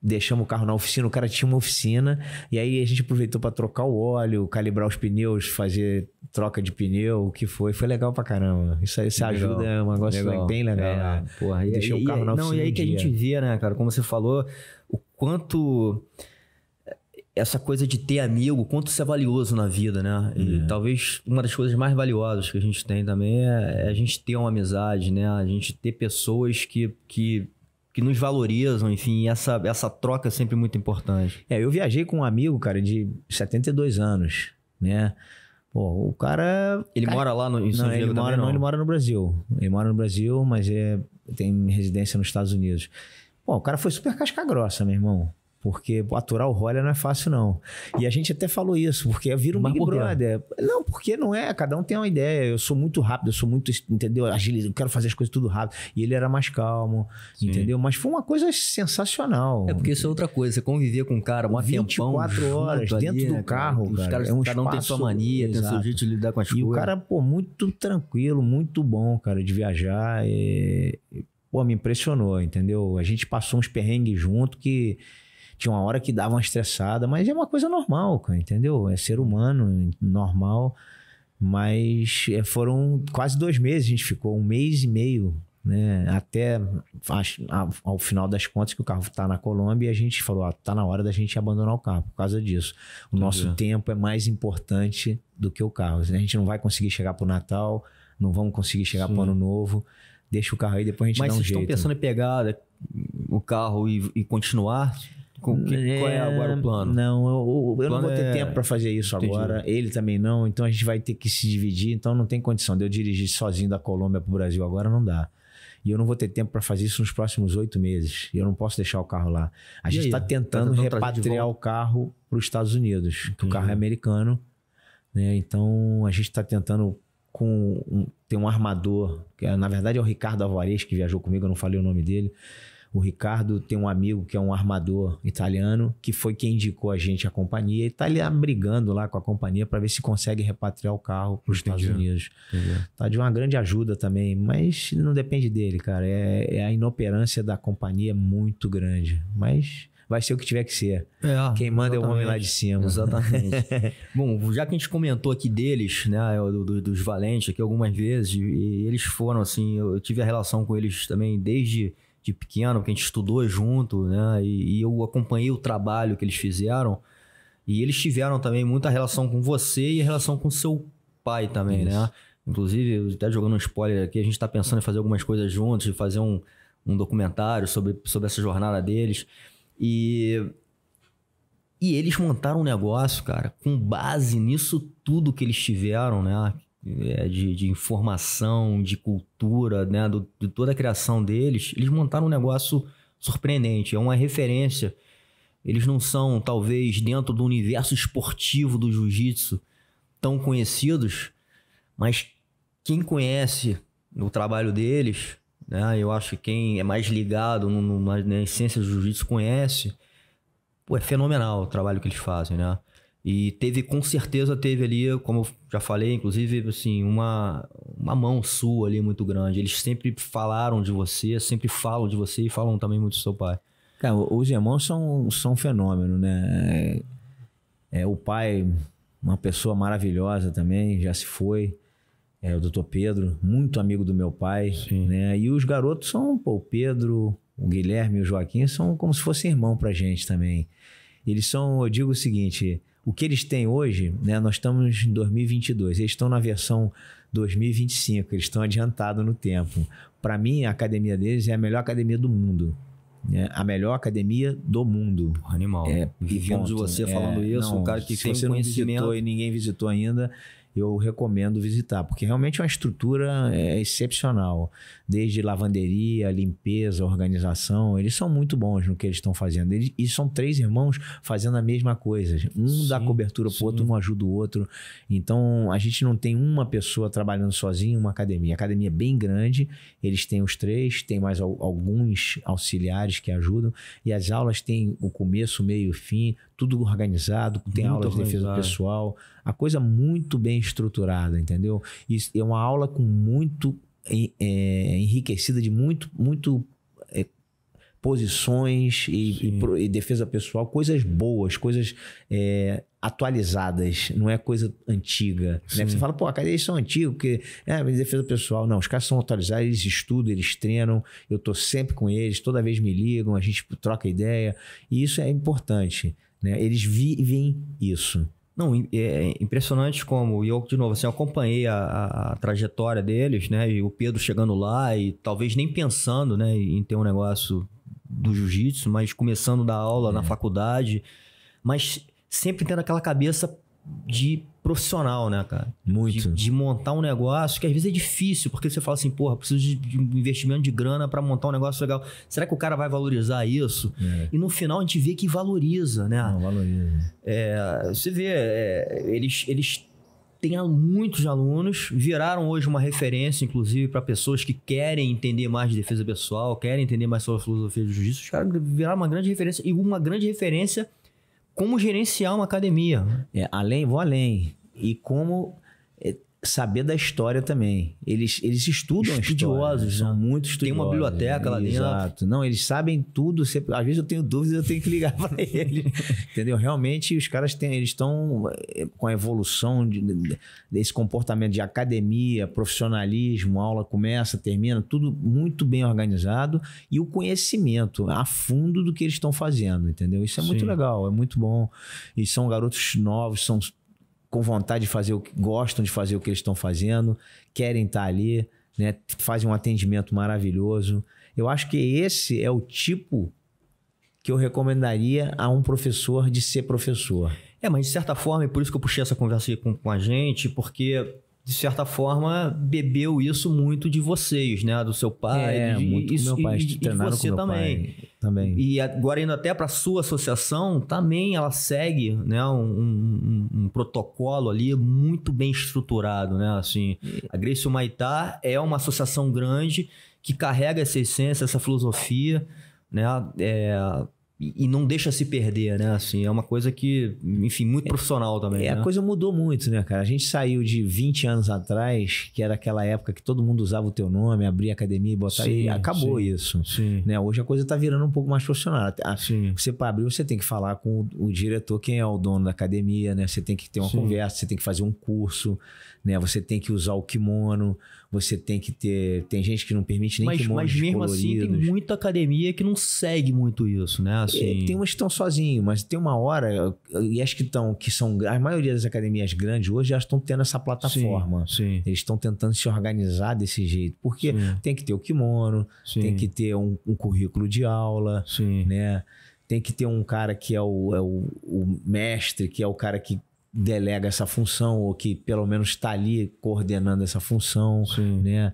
deixamos o carro na oficina, o cara tinha uma oficina, e aí a gente aproveitou para trocar o óleo, calibrar os pneus, fazer troca de pneu, o que foi legal pra caramba. Isso aí, essa ajuda é um negócio bem legal. Deixou o carro na oficina.
E aí que a gente vê, né, cara, como você falou, o quanto... Essa coisa de ter amigo, quanto isso é valioso na vida, né? E talvez uma das coisas mais valiosas que a gente tem também é a gente ter uma amizade, né? A gente ter pessoas que que nos valorizam, enfim, essa troca é sempre muito importante.
Eu viajei com um amigo, cara, de 72 anos, né? Pô, o cara...
Ele mora lá em São Diego também,
não, ele mora no Brasil. Ele mora no Brasil, mas tem residência nos Estados Unidos. Pô, o cara foi super casca grossa, meu irmão. Porque aturar o Roller não é fácil, não. E a gente até falou isso, porque vira um Big Brother. Não, porque não é. Cada um tem uma ideia. Eu sou muito rápido, eu sou muito, entendeu? Agilizo, eu quero fazer as coisas tudo rápido. E ele era mais calmo, entendeu? Mas foi uma coisa sensacional.
Porque isso é outra coisa. Você conviver com um cara, uma
24 horas dentro do carro, cara.
Cada um tem sua mania, tem seu jeito de lidar com as coisas.
E o cara, pô, muito tranquilo, muito bom, cara, de viajar. Pô, me impressionou, entendeu? A gente passou uns perrengues junto que... Tinha uma hora que dava uma estressada, mas é uma coisa normal, cara, entendeu? É ser humano, normal. Mas foram quase 2 meses, a gente ficou 1 mês e meio, né? Até ao final das contas que o carro tá na Colômbia e a gente falou, tá na hora da gente abandonar o carro por causa disso. O nosso tempo é mais importante do que o carro. A gente não vai conseguir chegar pro Natal, não vamos conseguir chegar pro Ano Novo. Deixa o carro aí, depois a gente dá um jeito. Mas vocês
estão pensando em pegar o carro e continuar? Qual é agora o plano?
Não, eu não vou ter tempo para fazer isso agora. Ele também não. Então a gente vai ter que se dividir. Então não tem condição de eu dirigir sozinho da Colômbia para o Brasil agora, não dá. E eu não vou ter tempo para fazer isso nos próximos 8 meses. E eu não posso deixar o carro lá. A gente está tentando repatriar o carro para os Estados Unidos, que o carro é americano, né? Então a gente está tentando ter um armador, que na verdade é o Ricardo Alvarez, que viajou comigo, eu não falei o nome dele. O Ricardo tem um amigo que é um armador italiano, que foi quem indicou a gente a companhia. Ele está ali brigando lá com a companhia para ver se consegue repatriar o carro para os Estados Unidos. Tá de uma grande ajuda também, mas não depende dele, cara. A inoperância da companhia é muito grande. Mas vai ser o que tiver que ser. Quem manda é o homem lá de cima.
Exatamente. Bom, já que a gente comentou aqui deles, né, dos Valentes aqui algumas vezes, e eles foram assim, eu tive a relação com eles também desde... de pequeno, porque a gente estudou junto, né? E eu acompanhei o trabalho que eles fizeram. E eles tiveram também muita relação com você e a relação com seu pai também, né? Inclusive, até jogando um spoiler aqui, a gente está pensando em fazer algumas coisas juntos, de fazer um documentário sobre essa jornada deles. E eles montaram um negócio, cara, com base nisso tudo que eles tiveram, né? De informação, de cultura, né? De toda a criação deles, eles montaram um negócio surpreendente, é uma referência. Eles não são, talvez, dentro do universo esportivo do jiu-jitsu tão conhecidos, mas quem conhece o trabalho deles, né? Eu acho que quem é mais ligado na essência do jiu-jitsu conhece. Pô, é fenomenal o trabalho que eles fazem, né? E com certeza teve ali, como eu já falei, inclusive, assim, uma mão sua ali muito grande. Eles sempre falaram de você, sempre falam de você e falam também muito do seu pai.
Cara, os irmãos são um fenômeno, né? O pai, uma pessoa maravilhosa também, já se foi. O doutor Pedro, muito amigo do meu pai, né? E os garotos são, o Pedro, o Guilherme e o Joaquim são como se fossem irmão pra gente também. Eles são, eu digo o seguinte... O que eles têm hoje, né? Nós estamos em 2022, eles estão na versão 2025, eles estão adiantados no tempo. Para mim, a academia deles é a melhor academia do mundo. Né? A melhor academia do mundo.
Animal. Vivendo de você falando isso, um cara que tem
você
conhecimento...
não visitou e ninguém visitou ainda, eu recomendo visitar, porque realmente é uma estrutura excepcional. Desde lavanderia, limpeza, organização, eles são muito bons no que eles estão fazendo. E são 3 irmãos fazendo a mesma coisa. Dá cobertura pro outro, um ajuda o outro. Então, a gente não tem uma pessoa trabalhando sozinha em uma academia. A academia é bem grande, eles têm os 3, tem mais alguns auxiliares que ajudam. E as aulas têm o começo, meio e fim, tudo organizado, tem aula de defesa pessoal, a coisa muito bem estruturada, entendeu? Isso é uma aula com muito enriquecida de muito posições e defesa pessoal, coisas boas, coisas atualizadas, não é coisa antiga. Né? Você fala, pô, cadê eles são antigos? Porque defesa pessoal. Não, os caras são atualizados, eles estudam, eles treinam, eu tô sempre com eles, toda vez me ligam, a gente troca ideia, e isso é importante. Né? Eles vivem isso.
Não, é impressionante como, e eu, de novo, assim, eu acompanhei a trajetória deles, né, e o Pedro chegando lá e talvez nem pensando, né, em ter um negócio do jiu-jitsu, mas começando a dar aula na faculdade, mas sempre tendo aquela cabeça de profissional, né, cara?
Muito.
De montar um negócio que às vezes é difícil, porque você fala assim, porra, preciso de um investimento de grana para montar um negócio legal. Será que o cara vai valorizar isso? E no final a gente vê que valoriza, né?
Não, valoriza.
Você vê, eles têm muitos alunos, viraram hoje uma referência, inclusive, para pessoas que querem entender mais de defesa pessoal, querem entender mais sobre a filosofia do jiu-jitsu. Os caras viraram uma grande referência, e uma grande referência como gerenciar uma academia.
Vou além. E como saber da história também. Eles estudam
estudiosos,
a história. São muito estudiosos.
Tem uma biblioteca lá dentro.
Exato. Não, eles sabem tudo. Às vezes eu tenho dúvidas, eu tenho que ligar para eles. Entendeu? Realmente, os caras eles estão com a evolução desse comportamento de academia, profissionalismo, aula começa, termina, tudo muito bem organizado. E o conhecimento a fundo do que eles estão fazendo, entendeu? Isso é muito legal, é muito bom. E são garotos novos, são com vontade de fazer gostam de fazer o que eles estão fazendo, querem estar ali, né? Fazem um atendimento maravilhoso. Eu acho que esse é o tipo que eu recomendaria a um professor de ser professor.
Mas de certa forma, e por isso que eu puxei essa conversa aqui com a gente, porque de certa forma bebeu isso muito de vocês, né? Do seu pai,
muito do meu pai,
e de você também. E agora indo até para a sua associação, também ela segue, né, um protocolo ali muito bem estruturado, né? Assim, a Gracie Humaitá é uma associação grande que carrega essa essência, essa filosofia, né? E não deixa se perder, né? Assim, é uma coisa que, enfim, muito profissional também. Né?
A coisa mudou muito, né, cara? A gente saiu de 20 anos atrás, que era aquela época que todo mundo usava o teu nome, abria academia e botava, e acabou isso. Né? Hoje a coisa tá virando um pouco mais profissional. Você, para abrir, você tem que falar com o diretor, quem é o dono da academia, né? Você tem que ter uma conversa, você tem que fazer um curso, né? Você tem que usar o kimono, você tem que ter... Tem gente que não permite nem kimonos
mas mesmo
coloridos.
assim, tem muita academia que não segue muito isso, né? Assim...
Tem umas que estão sozinhos, mas tem uma hora, e as que são... A maioria das academias grandes hoje já estão tendo essa plataforma. Eles estão tentando se organizar desse jeito. Porque tem que ter o kimono, tem que ter um currículo de aula, né? Tem que ter um cara que é o mestre, que é o cara que delega essa função, ou que pelo menos está ali coordenando essa função, né?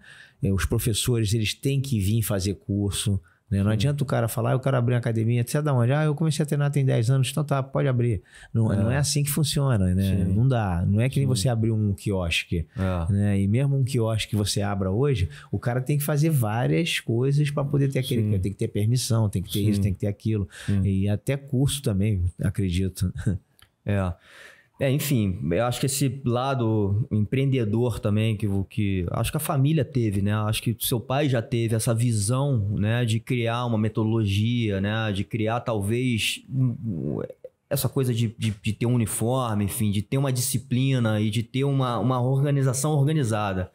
Os professores, eles têm que vir fazer curso, né? Não adianta o cara falar, o cara abrir uma academia, você dá onde? Eu comecei a treinar tem 10 anos, então tá, pode abrir. Não é assim que funciona, né? Não dá. Não é que nem você abrir um quiosque, né? E mesmo um quiosque que você abra hoje, o cara tem que fazer várias coisas para poder ter aquele... Tem que ter permissão, tem que ter isso, tem que ter aquilo. E até curso também, acredito.
Enfim, eu acho que esse lado empreendedor também, que acho que a família teve, né? Acho que seu pai já teve essa visão, né? De criar uma metodologia, né? De criar talvez essa coisa de ter um uniforme, enfim, de ter uma disciplina e de ter uma organização organizada.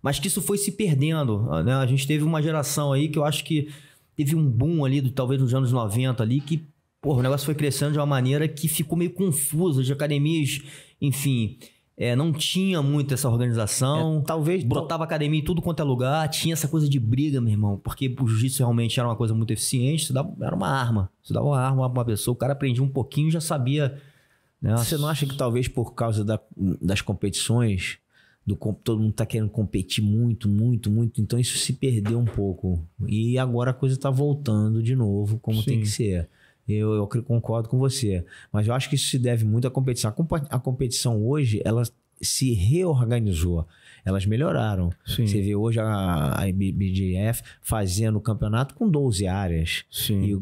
Mas que isso foi se perdendo, né? A gente teve uma geração aí que eu acho que teve um boom ali, talvez nos anos 90 ali, que o negócio foi crescendo de uma maneira que ficou meio confusa, de academias, enfim, não tinha muito essa organização.
Talvez
brotava academia em tudo quanto é lugar, tinha essa coisa de briga, meu irmão, porque o jiu-jitsu realmente era uma coisa muito eficiente, era uma arma. Você dava uma arma pra uma pessoa, o cara aprendia um pouquinho e já sabia. Né?
Você não acha que talvez por causa das competições, todo mundo tá querendo competir muito, então isso se perdeu um pouco. E agora a coisa tá voltando de novo, como tem que ser. Eu concordo com você, mas eu acho que isso se deve muito à competição. A competição hoje, ela se reorganizou, elas melhoraram. Você vê hoje a IBJJF fazendo o campeonato com 12 áreas. E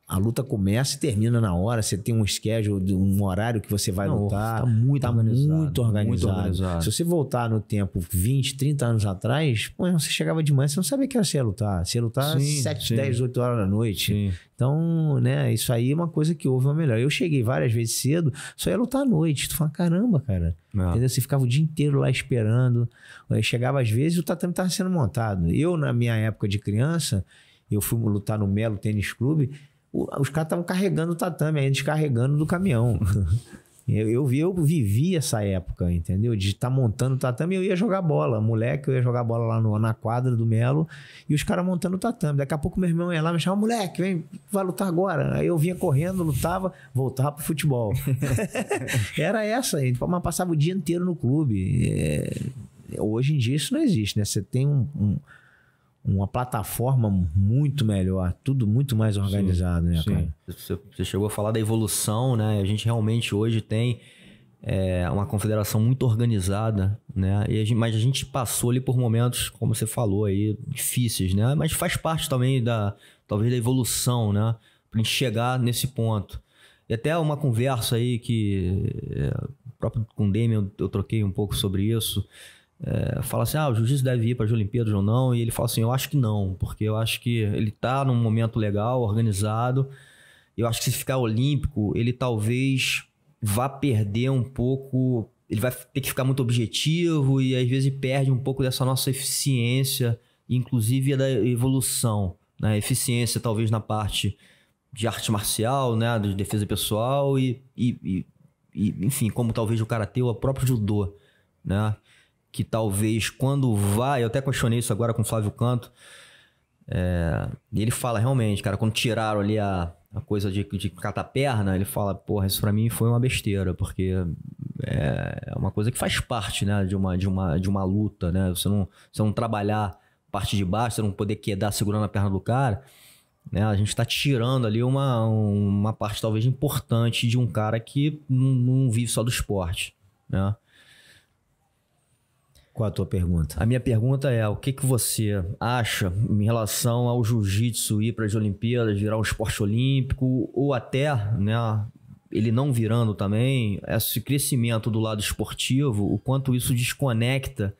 a luta começa e termina na hora. Você tem um schedule, um horário que você vai lutar.
Tá muito
organizado. Se você voltar no tempo 20, 30 anos atrás, você chegava de manhã, você não sabia que você ia lutar. Você ia lutar 7, 10, 8 horas da noite. Então, né, isso aí é uma coisa que houve uma melhora. Eu cheguei várias vezes cedo, só ia lutar à noite. Tu fala, caramba, cara. Entendeu? Você ficava o dia inteiro lá esperando. Aí chegava às vezes e o tatame estava sendo montado. Eu, na minha época de criança, eu fui lutar no Melo Tênis Clube. Os caras estavam carregando o tatame, aí descarregando do caminhão. Eu vivi essa época, entendeu? De estar montando o tatame, eu ia jogar bola. Moleque, eu ia jogar bola lá na quadra do Melo e os caras montando o tatame. Daqui a pouco meu irmão ia lá me chamava, moleque, vem, vai lutar agora. Aí eu vinha correndo, lutava, voltava pro futebol. Era essa, mas passava o dia inteiro no clube. Hoje em dia isso não existe, né? Você tem uma plataforma muito melhor, tudo muito mais organizado, né, cara?
Você chegou a falar da evolução, né? A gente realmente hoje tem uma confederação muito organizada, né? Mas a gente passou ali por momentos, como você falou aí, difíceis, né? Mas faz parte também talvez da evolução, né? Pra gente chegar nesse ponto. E até uma conversa aí que próprio com o Damian eu troquei um pouco sobre isso. Fala assim, o jiu-jitsu deve ir para as Olimpíadas ou não, e ele fala assim, eu acho que não, porque eu acho que ele tá num momento legal, organizado, eu acho que se ficar olímpico, ele talvez vá perder um pouco, ele vai ter que ficar muito objetivo e às vezes perde um pouco dessa nossa eficiência, inclusive da evolução, né? Eficiência talvez na parte de arte marcial, né? De defesa pessoal e enfim, como talvez o karatê ou o próprio judô, né? Que talvez quando vai... Eu até questionei isso agora com o Flávio Canto. E ele fala realmente, cara, quando tiraram ali a coisa de catar a perna, ele fala, porra, isso pra mim foi uma besteira, porque é uma coisa que faz parte, né, de uma luta, né? Você não trabalhar parte de baixo, você não poder quedar segurando a perna do cara, né? A gente tá tirando ali uma parte talvez importante de um cara que não vive só do esporte, né?
Qual a tua pergunta?
A minha pergunta é, o que você acha em relação ao jiu-jitsu ir para as Olimpíadas, virar um esporte olímpico, ou até, né, ele não virando também, esse crescimento do lado esportivo, o quanto isso desconecta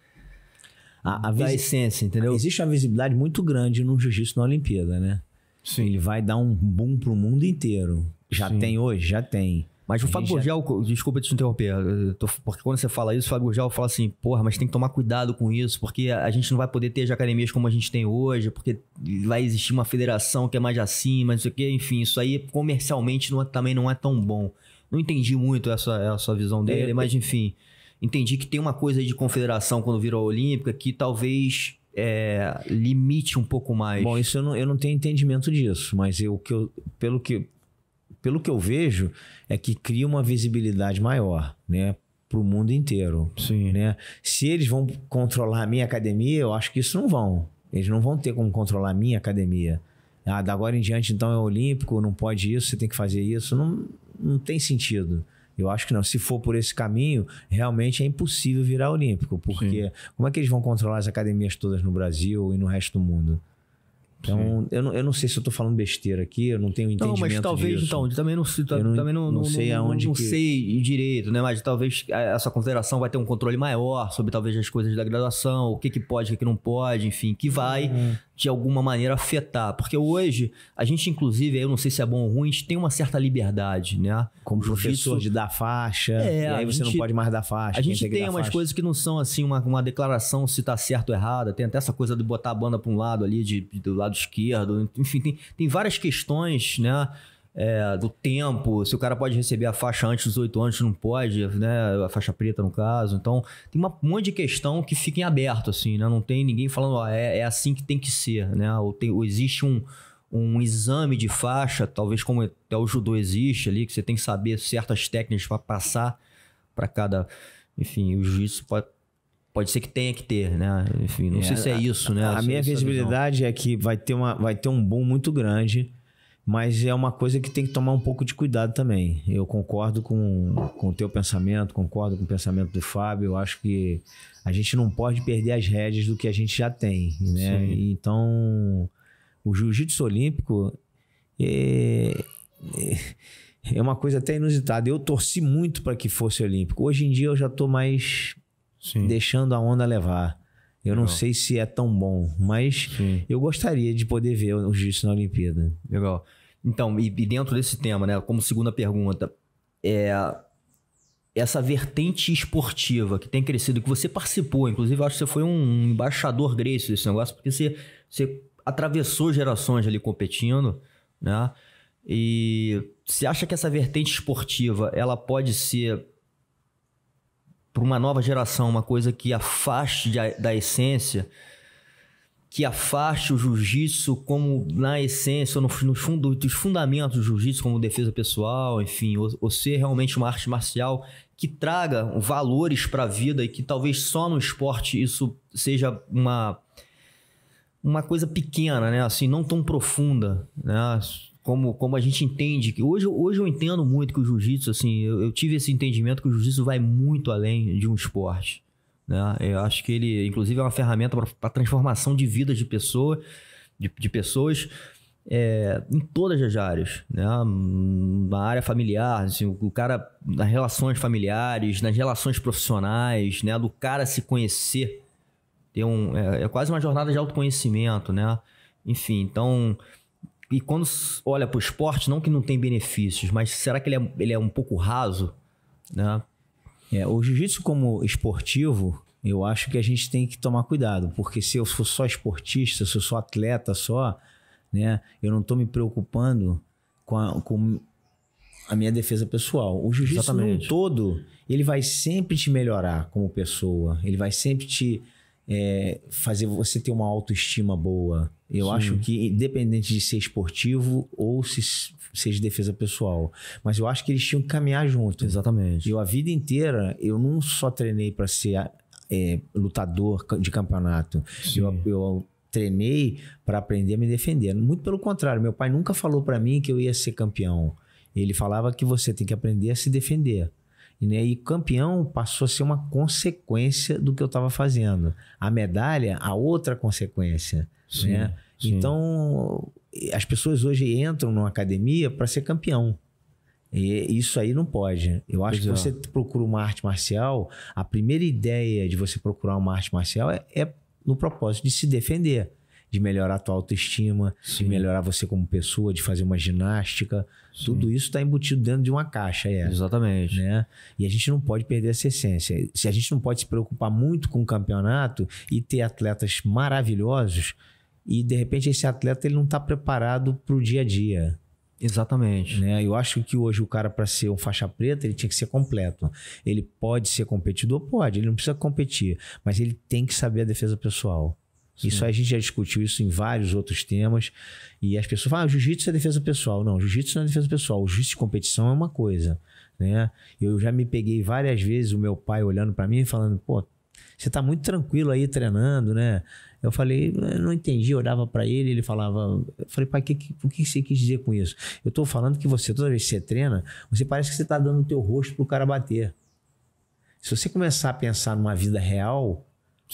da essência, entendeu?
Existe uma visibilidade muito grande no jiu-jitsu na Olimpíada, né?
Sim.
Ele vai dar um boom pro mundo inteiro. Já tem hoje? Já tem.
Mas o Fábio Gurgel, desculpa te interromper, porque quando você fala isso, o Fábio Gurgel fala assim, porra, mas tem que tomar cuidado com isso, porque a gente não vai poder ter as academias como a gente tem hoje, porque vai existir uma federação que é mais acima, não sei o quê, enfim, isso aí comercialmente também não é tão bom. Não entendi muito essa visão dele, mas enfim, entendi que tem uma coisa aí de confederação quando virou a Olímpica que talvez limite um pouco mais.
Bom, isso eu não tenho entendimento disso, mas pelo que eu vejo, é que cria uma visibilidade maior, né? Para o mundo inteiro.
Sim.
Né? Se eles vão controlar a minha academia, eu acho que isso não vão. Eles não vão ter como controlar a minha academia. Da agora em diante, então, é olímpico, não pode isso, você tem que fazer isso. Não tem sentido. Eu acho que não. Se for por esse caminho, realmente é impossível virar olímpico. Porque como é que eles vão controlar as academias todas no Brasil e no resto do mundo? Então, eu não sei se eu tô falando besteira aqui, eu não tenho entendimento disso.
Não, mas talvez,
disso.
então, também não
sei aonde
não sei direito, né? Mas talvez essa confederação vai ter um controle maior sobre talvez as coisas da graduação, o que pode, o que não pode, enfim, que vai de alguma maneira afetar. Porque hoje, a gente inclusive, eu não sei se é bom ou ruim, a gente tem uma certa liberdade, né?
Como professor de dar faixa, e aí você não pode mais dar faixa.
A gente tem umas coisas que não são assim, uma declaração se tá certo ou errada, tem até essa coisa de botar a banda para um lado ali, do lado esquerdo, enfim, tem várias questões, né? Do tempo, se o cara pode receber a faixa antes dos 8 anos, não pode, né? A faixa preta, no caso. Então, tem um monte de questão que fica em aberto, assim, né? Não tem ninguém falando, é assim que tem que ser, né? Ou existe um exame de faixa, talvez como até o judô existe ali, que você tem que saber certas técnicas para passar para cada... Enfim, o jiu-jitsu pode ser que tenha que ter, né? Enfim, não sei se é isso, né?
A minha visibilidade é que vai ter um boom muito grande, mas é uma coisa que tem que tomar um pouco de cuidado também. Eu concordo com o teu pensamento, concordo com o pensamento do Fábio. Eu acho que a gente não pode perder as rédeas do que a gente já tem, né? Sim. Então, o jiu-jitsu olímpico é uma coisa até inusitada. Eu torci muito para que fosse olímpico. Hoje em dia eu já estou mais deixando a onda levar. Eu não sei se é tão bom, mas eu gostaria de poder ver o jiu-jitsu na Olimpíada.
Legal. Então, e dentro desse tema, né, como segunda pergunta, essa vertente esportiva que tem crescido, que você participou, inclusive eu acho que você foi um embaixador Gracie desse negócio, porque você atravessou gerações ali competindo, né? E você acha que essa vertente esportiva, ela pode ser, para uma nova geração, uma coisa que afaste da essência, que afaste o jiu-jitsu como na essência, dos fundamentos do jiu-jitsu, como defesa pessoal, enfim, ou ser realmente uma arte marcial que traga valores para a vida e que talvez só no esporte isso seja uma coisa pequena, né? Assim, não tão profunda, né? Como a gente entende. Que hoje eu entendo muito que o jiu-jitsu, assim, eu tive esse entendimento que o jiu-jitsu vai muito além de um esporte, né? Eu acho que ele, inclusive, é uma ferramenta para transformação de vidas de pessoas em todas as áreas, né? Na área familiar, assim, o cara, nas relações familiares, nas relações profissionais, né? Do cara se conhecer, é quase uma jornada de autoconhecimento, né? Enfim, então, e quando olha para o esporte, não que não tem benefícios, mas será que ele é um pouco raso, né?
O jiu-jitsu como esportivo, eu acho que a gente tem que tomar cuidado, porque se eu for só esportista, se eu sou atleta só, né, eu não estou me preocupando com a minha defesa pessoal. O jiu-jitsu no todo, ele vai sempre te melhorar como pessoa, ele vai sempre te fazer você ter uma autoestima boa. Eu acho que independente de ser esportivo ou se seja defesa pessoal, mas eu acho que eles tinham que caminhar junto.
Exatamente.
Eu a vida inteira, eu não só treinei para ser lutador de campeonato. Eu treinei para aprender a me defender. Muito pelo contrário, meu pai nunca falou para mim que eu ia ser campeão. Ele falava que você tem que aprender a se defender. E campeão passou a ser uma consequência do que eu estava fazendo. A medalha, a outra consequência.
Sim,
né?
sim.
Então, as pessoas hoje entram numa academia para ser campeão. E isso aí não pode. Eu acho que você procura uma arte marcial, a primeira ideia de você procurar uma arte marcial é no propósito de se defender, de melhorar a tua autoestima, de melhorar você como pessoa, de fazer uma ginástica. Sim. Tudo isso está embutido dentro de uma caixa.
Exatamente.
Né? E a gente não pode perder essa essência. Se a gente não pode se preocupar muito com o campeonato e ter atletas maravilhosos e, de repente, esse atleta ele não está preparado para o dia a dia.
Exatamente.
Né? Eu acho que hoje o cara, para ser um faixa preta, ele tinha que ser completo. Ele pode ser competidor? Pode. Ele não precisa competir. Mas ele tem que saber a defesa pessoal. Sim. Isso a gente já discutiu isso em vários outros temas. E as pessoas falam, jiu-jitsu é defesa pessoal. Não, jiu-jitsu não é defesa pessoal. O jiu-jitsu de competição é uma coisa. Né? Eu já me peguei várias vezes o meu pai olhando para mim e falando, pô, você tá muito tranquilo aí treinando, né? Eu falei, eu não entendi, eu olhava para ele falava... Eu falei, pai, o que você quis dizer com isso? Eu tô falando que você, toda vez que você treina, você parece que você tá dando o teu rosto pro cara bater. Se você começar a pensar numa vida real,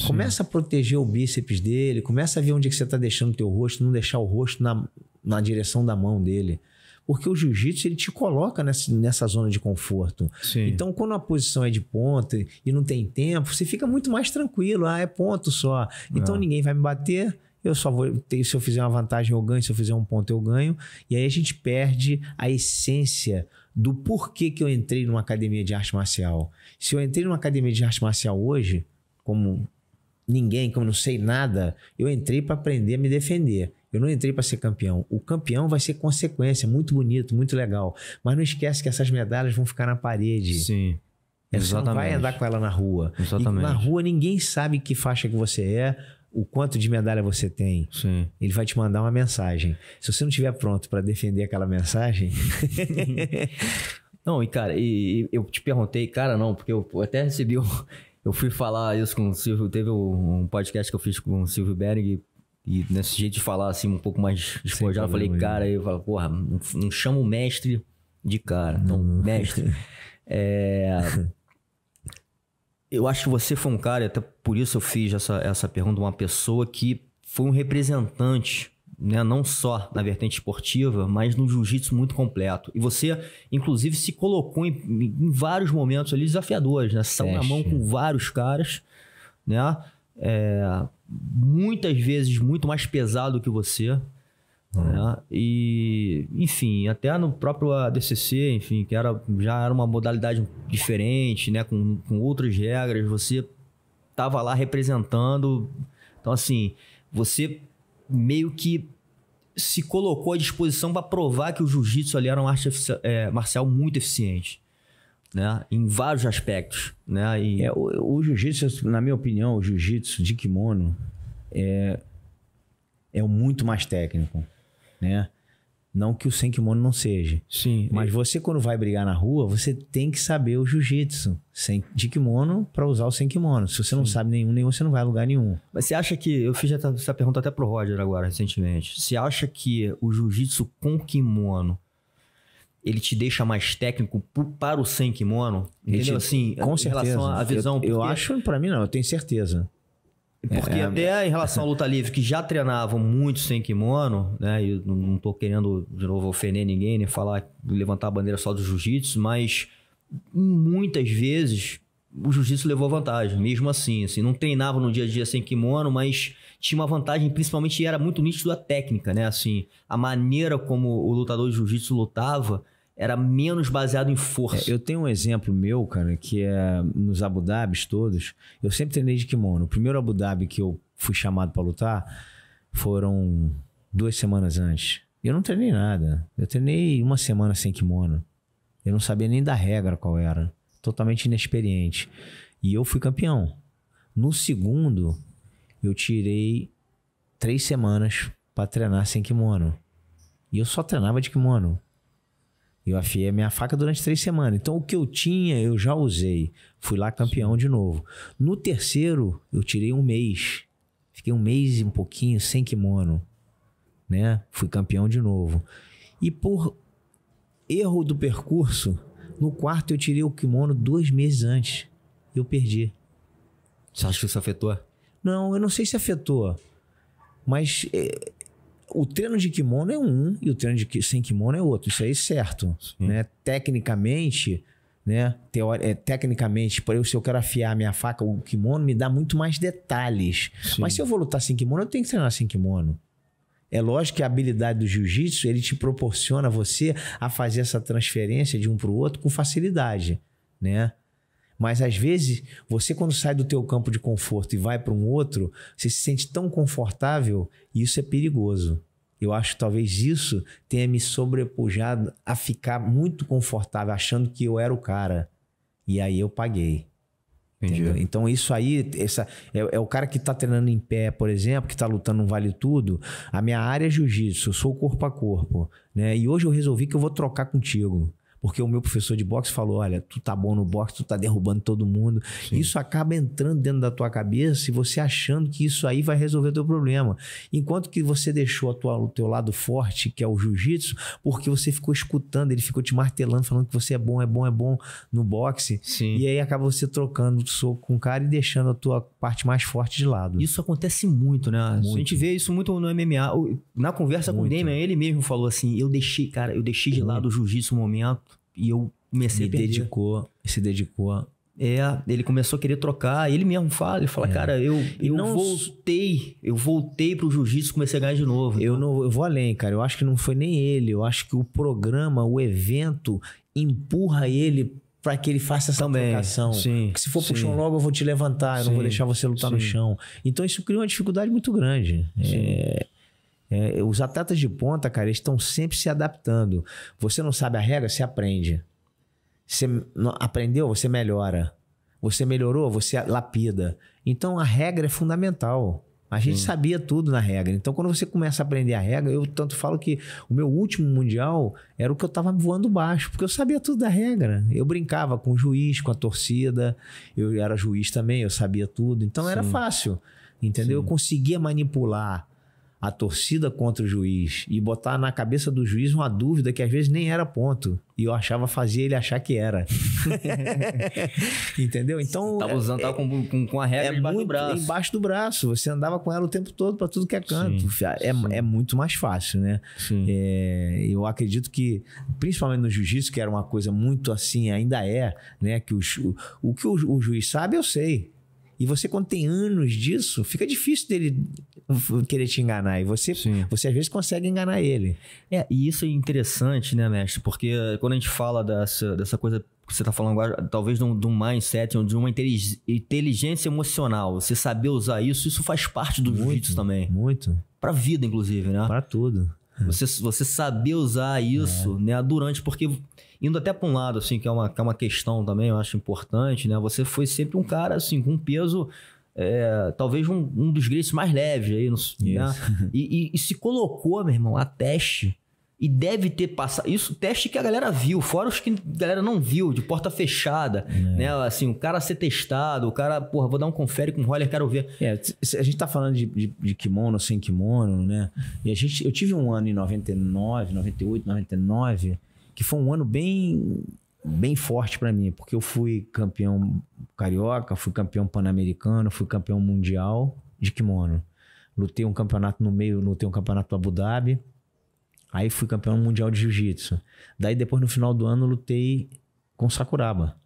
começa a proteger o bíceps dele, começa a ver onde é que você tá deixando o teu rosto, não deixar o rosto na direção da mão dele. Porque o jiu-jitsu, ele te coloca nessa zona de conforto. Sim. Então, quando a posição é de ponta e não tem tempo, você fica muito mais tranquilo. É ponto só. Então, ninguém vai me bater. Eu só vou ter, se eu fizer uma vantagem, eu ganho. Se eu fizer um ponto, eu ganho. E aí a gente perde a essência do porquê que eu entrei numa academia de arte marcial. Se eu entrei numa academia de arte marcial hoje, como ninguém, como eu não sei nada, eu entrei para aprender a me defender. Eu não entrei para ser campeão. O campeão vai ser consequência, muito bonito, muito legal. Mas não esquece que essas medalhas vão ficar na parede.
Sim, exatamente.
Você não vai andar com ela na rua.
Exatamente.
E na rua ninguém sabe que faixa que você é, o quanto de medalha você tem.
Sim.
Ele vai te mandar uma mensagem. Se você não estiver pronto para defender aquela mensagem...
Não, e cara, eu te perguntei, cara, não, porque eu até recebi... Eu fui falar isso com o Silvio, teve um podcast que eu fiz com o Silvio Bering e nesse jeito de falar assim um pouco mais despojado, eu falei, cara, eu falo, porra, não chama o mestre de cara, então, mestre. Eu acho que você foi um cara, até por isso eu fiz essa pergunta, uma pessoa que foi um representante, né, não só na vertente esportiva, mas no jiu-jitsu muito completo. E você, inclusive, se colocou em vários momentos ali desafiadores, né? Saiu na mão com vários caras, né? Muitas vezes muito mais pesado que você. Né? E, enfim, até no próprio ADCC, enfim, que já era uma modalidade diferente, né? Com outras regras, você estava lá representando. Então, assim, você... meio que se colocou à disposição para provar que o jiu-jitsu ali era uma arte marcial muito eficiente, né? Em vários aspectos, né? E...
o jiu-jitsu, na minha opinião, o jiu-jitsu de kimono é o muito mais técnico, né? Não que o sem kimono não seja.
Sim.
Mas você, quando vai brigar na rua, você tem que saber o jiu-jitsu de kimono para usar o sem kimono. Se você não sabe nenhum, você não vai a lugar nenhum.
Mas você acha que... Eu fiz essa pergunta até pro Roger agora, recentemente. Você acha que o jiu-jitsu com kimono, ele te deixa mais técnico para o sem kimono? Entendeu? Assim,
com certeza.
Em relação à visão...
Eu acho, para mim não, eu tenho certeza.
Porque até em relação à luta livre, que já treinavam muito sem kimono, né? Eu não tô querendo, de novo, ofender ninguém, nem levantar a bandeira só do jiu-jitsu, mas muitas vezes o jiu-jitsu levou vantagem, mesmo assim. Não treinava no dia a dia sem kimono, mas tinha uma vantagem, principalmente era muito nítido a técnica, né? Assim, a maneira como o lutador de jiu-jitsu lutava era menos baseado em força.
Eu tenho um exemplo meu, cara, que é nos Abu Dhabis todos. Eu sempre treinei de kimono. O primeiro Abu Dhabi que eu fui chamado para lutar foram 2 semanas antes. Eu não treinei nada. Eu treinei 1 semana sem kimono. Eu não sabia nem da regra qual era. Totalmente inexperiente. E eu fui campeão. No segundo, eu tirei 3 semanas para treinar sem kimono. E eu só treinava de kimono. Eu afiei a minha faca durante 3 semanas. Então, o que eu tinha, eu já usei. Fui lá campeão de novo. No terceiro, eu tirei 1 mês. Fiquei 1 mês e um pouquinho sem kimono, né? Fui campeão de novo. E por erro do percurso, no quarto eu tirei o kimono 2 meses antes. Eu perdi.
Você acha que isso afetou?
Não, eu não sei se afetou. Mas... o treino de kimono é um e o treino sem kimono é outro. Isso aí é certo. Né? Tecnicamente, né? Tecnicamente, se eu quero afiar a minha faca, o kimono me dá muito mais detalhes. Sim. Mas se eu vou lutar sem kimono, eu tenho que treinar sem kimono. É lógico que a habilidade do jiu-jitsu, ele te proporciona você a fazer essa transferência de um para o outro com facilidade, né? Mas às vezes, você quando sai do teu campo de conforto e vai para um outro, você se sente tão confortável e isso é perigoso. Eu acho que talvez isso tenha me sobrepujado a ficar muito confortável, achando que eu era o cara. E aí eu paguei. Então isso aí, é o cara que está treinando em pé, por exemplo, que está lutando no Vale Tudo. A minha área é jiu-jitsu, eu sou corpo a corpo, né? E hoje eu resolvi que eu vou trocar contigo. Porque o meu professor de boxe falou, olha, tu tá bom no boxe, tu tá derrubando todo mundo. Sim. Isso acaba entrando dentro da tua cabeça e você achando que isso aí vai resolver o teu problema. Enquanto que você deixou o teu lado forte, que é o jiu-jitsu, porque você ficou escutando, ele ficou te martelando, falando que você é bom no boxe.
Sim.
E aí acaba você trocando o soco com o cara e deixando a tua parte mais forte de lado.
Isso acontece muito, né? Muito. A gente vê isso muito no MMA. Na conversa com o Damian, ele mesmo falou assim, eu deixei de lado o jiu-jitsu no momento. E eu comecei a perder.
Se dedicou.
Ele começou a querer trocar. Ele mesmo fala, cara, eu voltei pro jiu-jitsu e comecei a ganhar de novo.
Eu vou além, cara. Eu acho que não foi nem ele. Eu acho que o programa, o evento, empurra ele para que ele faça essa trocação.
Sim,
porque se for pro chão logo, eu vou te levantar. Eu não vou deixar você lutar no chão. Então isso cria uma dificuldade muito grande. Os atletas de ponta, cara, eles estão sempre se adaptando. Você não sabe a regra, você aprende. Você não aprendeu, você melhora. Você melhorou, você lapida. Então a regra é fundamental. A gente sabia tudo na regra. Então quando você começa a aprender a regra, eu tanto falo que o meu último mundial era o que eu tava voando baixo, porque eu sabia tudo da regra. Eu brincava com o juiz, com a torcida. Eu era juiz também, eu sabia tudo. Então era fácil, entendeu? Eu conseguia manipular a torcida contra o juiz e botar na cabeça do juiz uma dúvida que às vezes nem era ponto. E eu fazia ele achar que era. Entendeu? Então...
Tava com a regra
embaixo do braço. Você andava com ela o tempo todo para tudo que é canto. É muito mais fácil, né? Eu acredito que, principalmente no jiu-jitsu, que era uma coisa muito assim, ainda né? Que o que o juiz sabe, eu sei. E você, quando tem anos disso, fica difícil dele querer te enganar. E você às vezes consegue enganar ele.
E isso é interessante, né, mestre? Porque quando a gente fala dessa coisa que você está falando agora, talvez de um mindset, de uma inteligência emocional, você saber usar isso faz parte do jiu-jitsu também.
Muito.
Pra vida, inclusive, né?
Pra tudo.
Você saber usar isso, né, durante, porque indo até para um lado, assim, que é uma questão também, eu acho importante, né? Você foi sempre um cara, assim, com um peso, talvez um dos gritos mais leves aí, né? E se colocou, meu irmão, a teste. E deve ter passado... Isso, teste que a galera viu, fora os que a galera não viu, de porta fechada, né? Assim, o cara ser testado, o cara... Porra, vou dar um confere com o roller, quero ver.
A gente tá falando de kimono, sem kimono, né? E eu tive um ano em 99, 98, 99, que foi um ano bem forte pra mim, porque eu fui campeão carioca, fui campeão pan-americano, fui campeão mundial de kimono. Lutei um campeonato no meio, lutei um campeonato do Abu Dhabi. Aí fui campeão mundial de jiu-jitsu. Daí depois no final do ano lutei com Sakuraba.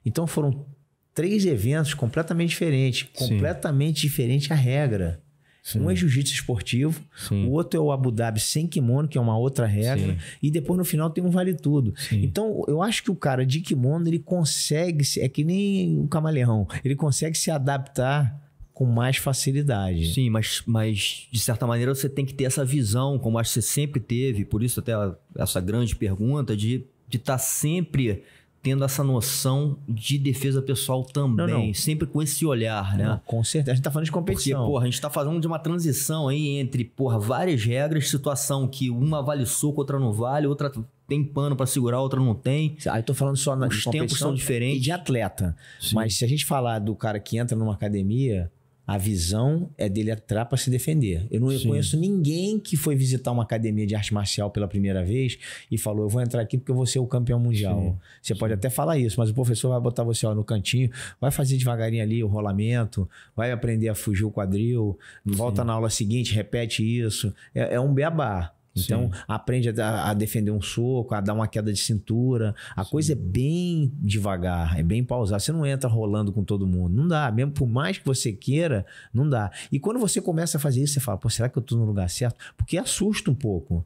Então foram 3 eventos completamente diferentes. Completamente diferente a regra. Sim. Um é jiu-jitsu esportivo. Sim. O outro é o Abu Dhabi sem kimono, que é uma outra regra. Sim. E depois no final tem um vale tudo. Sim. Então eu acho que o cara de kimono ele consegue... É que nem um camaleão. Ele consegue se adaptar com mais facilidade.
Sim, mas de certa maneira você tem que ter essa visão, como acho que você sempre teve, por isso até essa grande pergunta, de estar sempre tendo essa noção de defesa pessoal também, sempre com esse olhar, né?
Com certeza, a gente tá falando de competição.
Porque, porra, a gente tá falando de uma transição aí entre, porra, várias regras, situação que uma vale soco, outra não vale, outra tem pano pra segurar, outra não tem.
Aí tô falando só na
Os tempos são diferentes.
E de atleta.
Sim.
Mas se a gente falar do cara que entra numa academia... A visão é dele entrar para se defender. Eu não conheço ninguém que foi visitar uma academia de arte marcial pela primeira vez e falou, eu vou entrar aqui porque eu vou ser o campeão mundial. Você pode até falar isso, mas o professor vai botar você no cantinho, vai fazer devagarinho ali o rolamento, vai aprender a fugir o quadril, volta na aula seguinte, repete isso. É um beabá. Então, aprende a defender um soco, a dar uma queda de cintura. A coisa é bem devagar, é bem pausada. Você não entra rolando com todo mundo. Não dá. Mesmo por mais que você queira, não dá. E quando você começa a fazer isso, você fala, pô, será que eu tô no lugar certo? Porque assusta um pouco.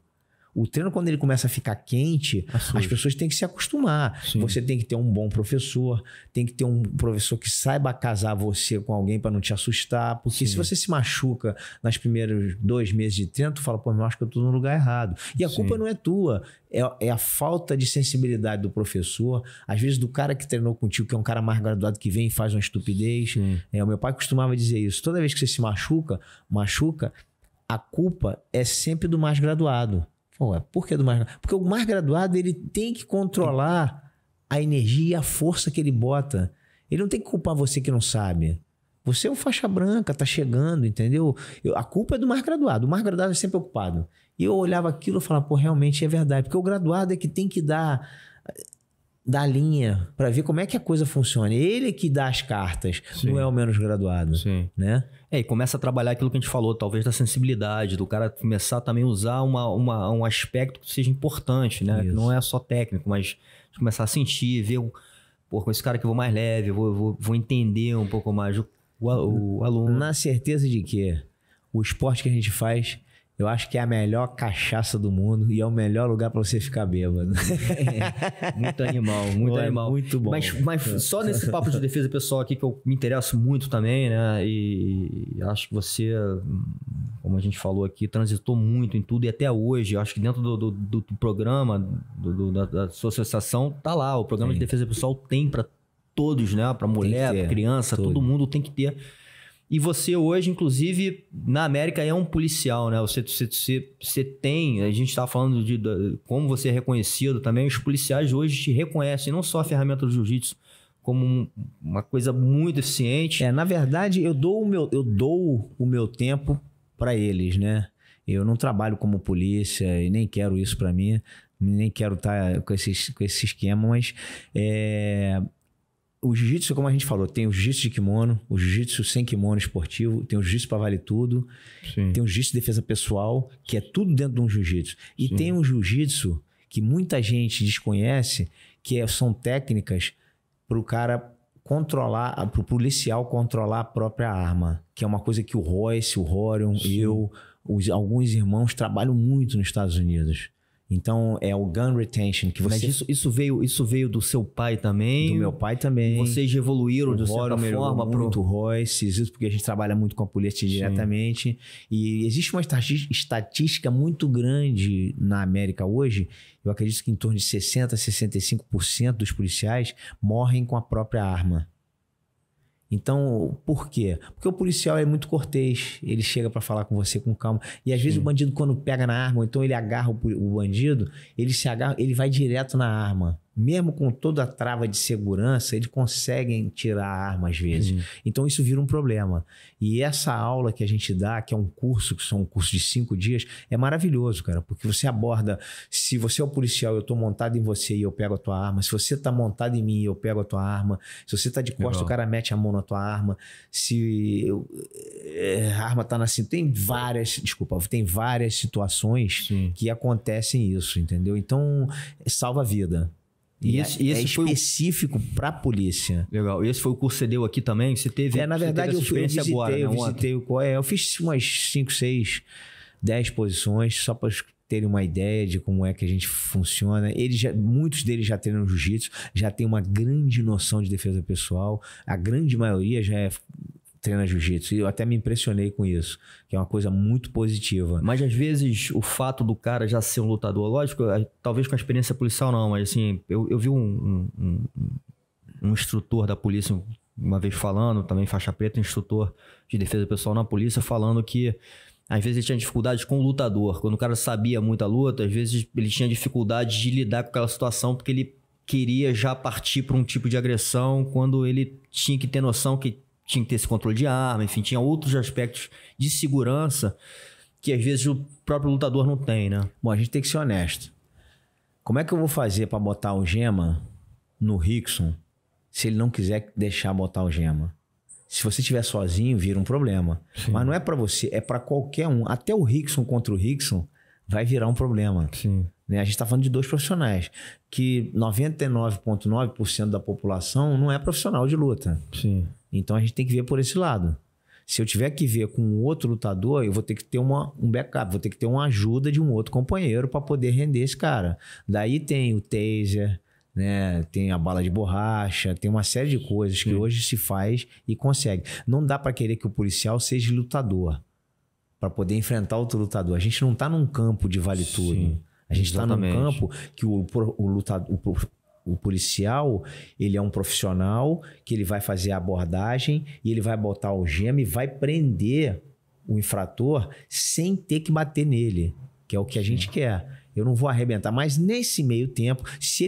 O treino, quando ele começa a ficar quente, as pessoas têm que se acostumar. Sim. Você tem que ter um bom professor, tem que ter um professor que saiba casar você com alguém para não te assustar. Porque se você se machuca nos primeiros 2 meses de treino, tu fala, pô, eu acho que eu tô no lugar errado. E a culpa não é tua, é a falta de sensibilidade do professor. Às vezes do cara que treinou contigo, que é um cara mais graduado, que vem e faz uma estupidez. O meu pai costumava dizer isso. Toda vez que você se machuca, a culpa é sempre do mais graduado. Por que do mais graduado? Porque o mais graduado ele tem que controlar a energia e a força que ele bota. Ele não tem que culpar você que não sabe. Você é um faixa branca, tá chegando, entendeu? A culpa é do mais graduado. O mais graduado é sempre ocupado. E eu olhava aquilo e falava, pô, realmente é verdade. Porque o graduado é que tem que dar linha para ver como é que a coisa funciona. Ele que dá as cartas, não é o menos graduado. Né?
E começa a trabalhar aquilo que a gente falou, talvez da sensibilidade, do cara começar também a usar um aspecto que seja importante, né? Que não é só técnico, mas começar a sentir, ver, pô, com esse cara que eu vou mais leve, vou entender um pouco mais o aluno.
Na certeza de que o esporte que a gente faz, eu acho que é a melhor cachaça do mundo e é o melhor lugar para você ficar bêbado.
Muito animal, muito animal.
Muito bom.
Mas só nesse papo de defesa pessoal aqui que eu me interesso muito também, né? E acho que você, como a gente falou aqui, transitou muito em tudo e até hoje. Acho que dentro do programa, da sua associação, tá lá. O programa de defesa pessoal tem para todos, né? Para mulher, para criança, todo mundo tem que ter. E você hoje, inclusive, na América é um policial, né? Você tem... A gente estava falando de como você é reconhecido também. Os policiais hoje te reconhecem não só a ferramenta do jiu-jitsu como uma coisa muito eficiente.
Na verdade, eu dou o meu tempo para eles, né? Eu não trabalho como polícia e nem quero isso para mim. Nem quero estar com esse esquema, mas... O jiu-jitsu, como a gente falou, tem o jiu-jitsu de kimono, o jiu-jitsu sem kimono esportivo, tem o jiu-jitsu para vale tudo, tem o jiu-jitsu de defesa pessoal, que é tudo dentro de um jiu-jitsu. E tem um jiu-jitsu que muita gente desconhece, que são técnicas para o cara controlar, para o policial controlar a própria arma, que é uma coisa que o Royce, o Rorion, alguns irmãos trabalham muito nos Estados Unidos. Então, é o gun retention que você...
Mas isso veio do seu pai também?
Do meu pai também.
Vocês evoluíram de certa forma?
Muito Royce, isso porque a gente trabalha muito com a polícia diretamente. E existe uma estatística muito grande na América hoje. Eu acredito que em torno de 60% a 65% dos policiais morrem com a própria arma. Então, por quê? Porque o policial é muito cortês, ele chega pra falar com você com calma. E às vezes o bandido, quando pega na arma, ou então ele agarra o bandido, ele vai direto na arma. Mesmo com toda a trava de segurança, eles conseguem tirar a arma às vezes. Então isso vira um problema. E essa aula que a gente dá, que é um curso, que são um curso de 5 dias, é maravilhoso, cara. Porque você aborda, se você é o policial, eu tô montado em você e eu pego a tua arma. Se você tá montado em mim e eu pego a tua arma. Se você tá de costas, o cara mete a mão na tua arma. Se a arma tá na cinta. Tem várias situações que acontecem isso, entendeu? Então, salva a vida. E esse específico para a polícia.
Legal. E esse foi o curso que você deu aqui também? Você teve,
na verdade,
eu visitei
agora, né? Eu fiz umas 5, 6, 10 posições, só para terem uma ideia de como é que a gente funciona. Muitos deles já treinam jiu-jitsu, já tem uma grande noção de defesa pessoal. A grande maioria já treina jiu-jitsu. E eu até me impressionei com isso, que é uma coisa muito positiva.
Mas às vezes o fato do cara já ser um lutador, lógico, talvez com a experiência policial não, mas assim, eu vi um instrutor da polícia uma vez falando, também faixa preta, instrutor de defesa pessoal na polícia, falando que às vezes ele tinha dificuldade com o lutador. Quando o cara sabia muita luta, às vezes ele tinha dificuldade de lidar com aquela situação porque ele queria já partir para um tipo de agressão quando ele tinha que ter noção que tinha que ter esse controle de arma, enfim, tinha outros aspectos de segurança que às vezes o próprio lutador não tem, né?
Bom, a gente tem que ser honesto. Como é que eu vou fazer para botar algema no Rickson se ele não quiser deixar botar algema? Se você estiver sozinho, vira um problema. Sim. Mas não é para você, é para qualquer um. Até o Rickson contra o Rickson vai virar um problema.
Sim.
Né? A gente está falando de 2 profissionais, que 99,9% da população não é profissional de luta.
Sim.
Então a gente tem que ver por esse lado. Se eu tiver que ver com outro lutador, eu vou ter que ter um backup, vou ter que ter uma ajuda de um outro companheiro para poder render esse cara. Daí tem o taser, né? Tem a bala de borracha, tem uma série de coisas que hoje se faz e consegue. Não dá para querer que o policial seja lutador para poder enfrentar outro lutador. A gente não está num campo de vale tudo. A gente está num campo que o policial, ele é um profissional que ele vai fazer a abordagem e ele vai botar a algema e vai prender o infrator sem ter que bater nele, que é o que a gente quer. Eu não vou arrebentar, mas nesse meio tempo, se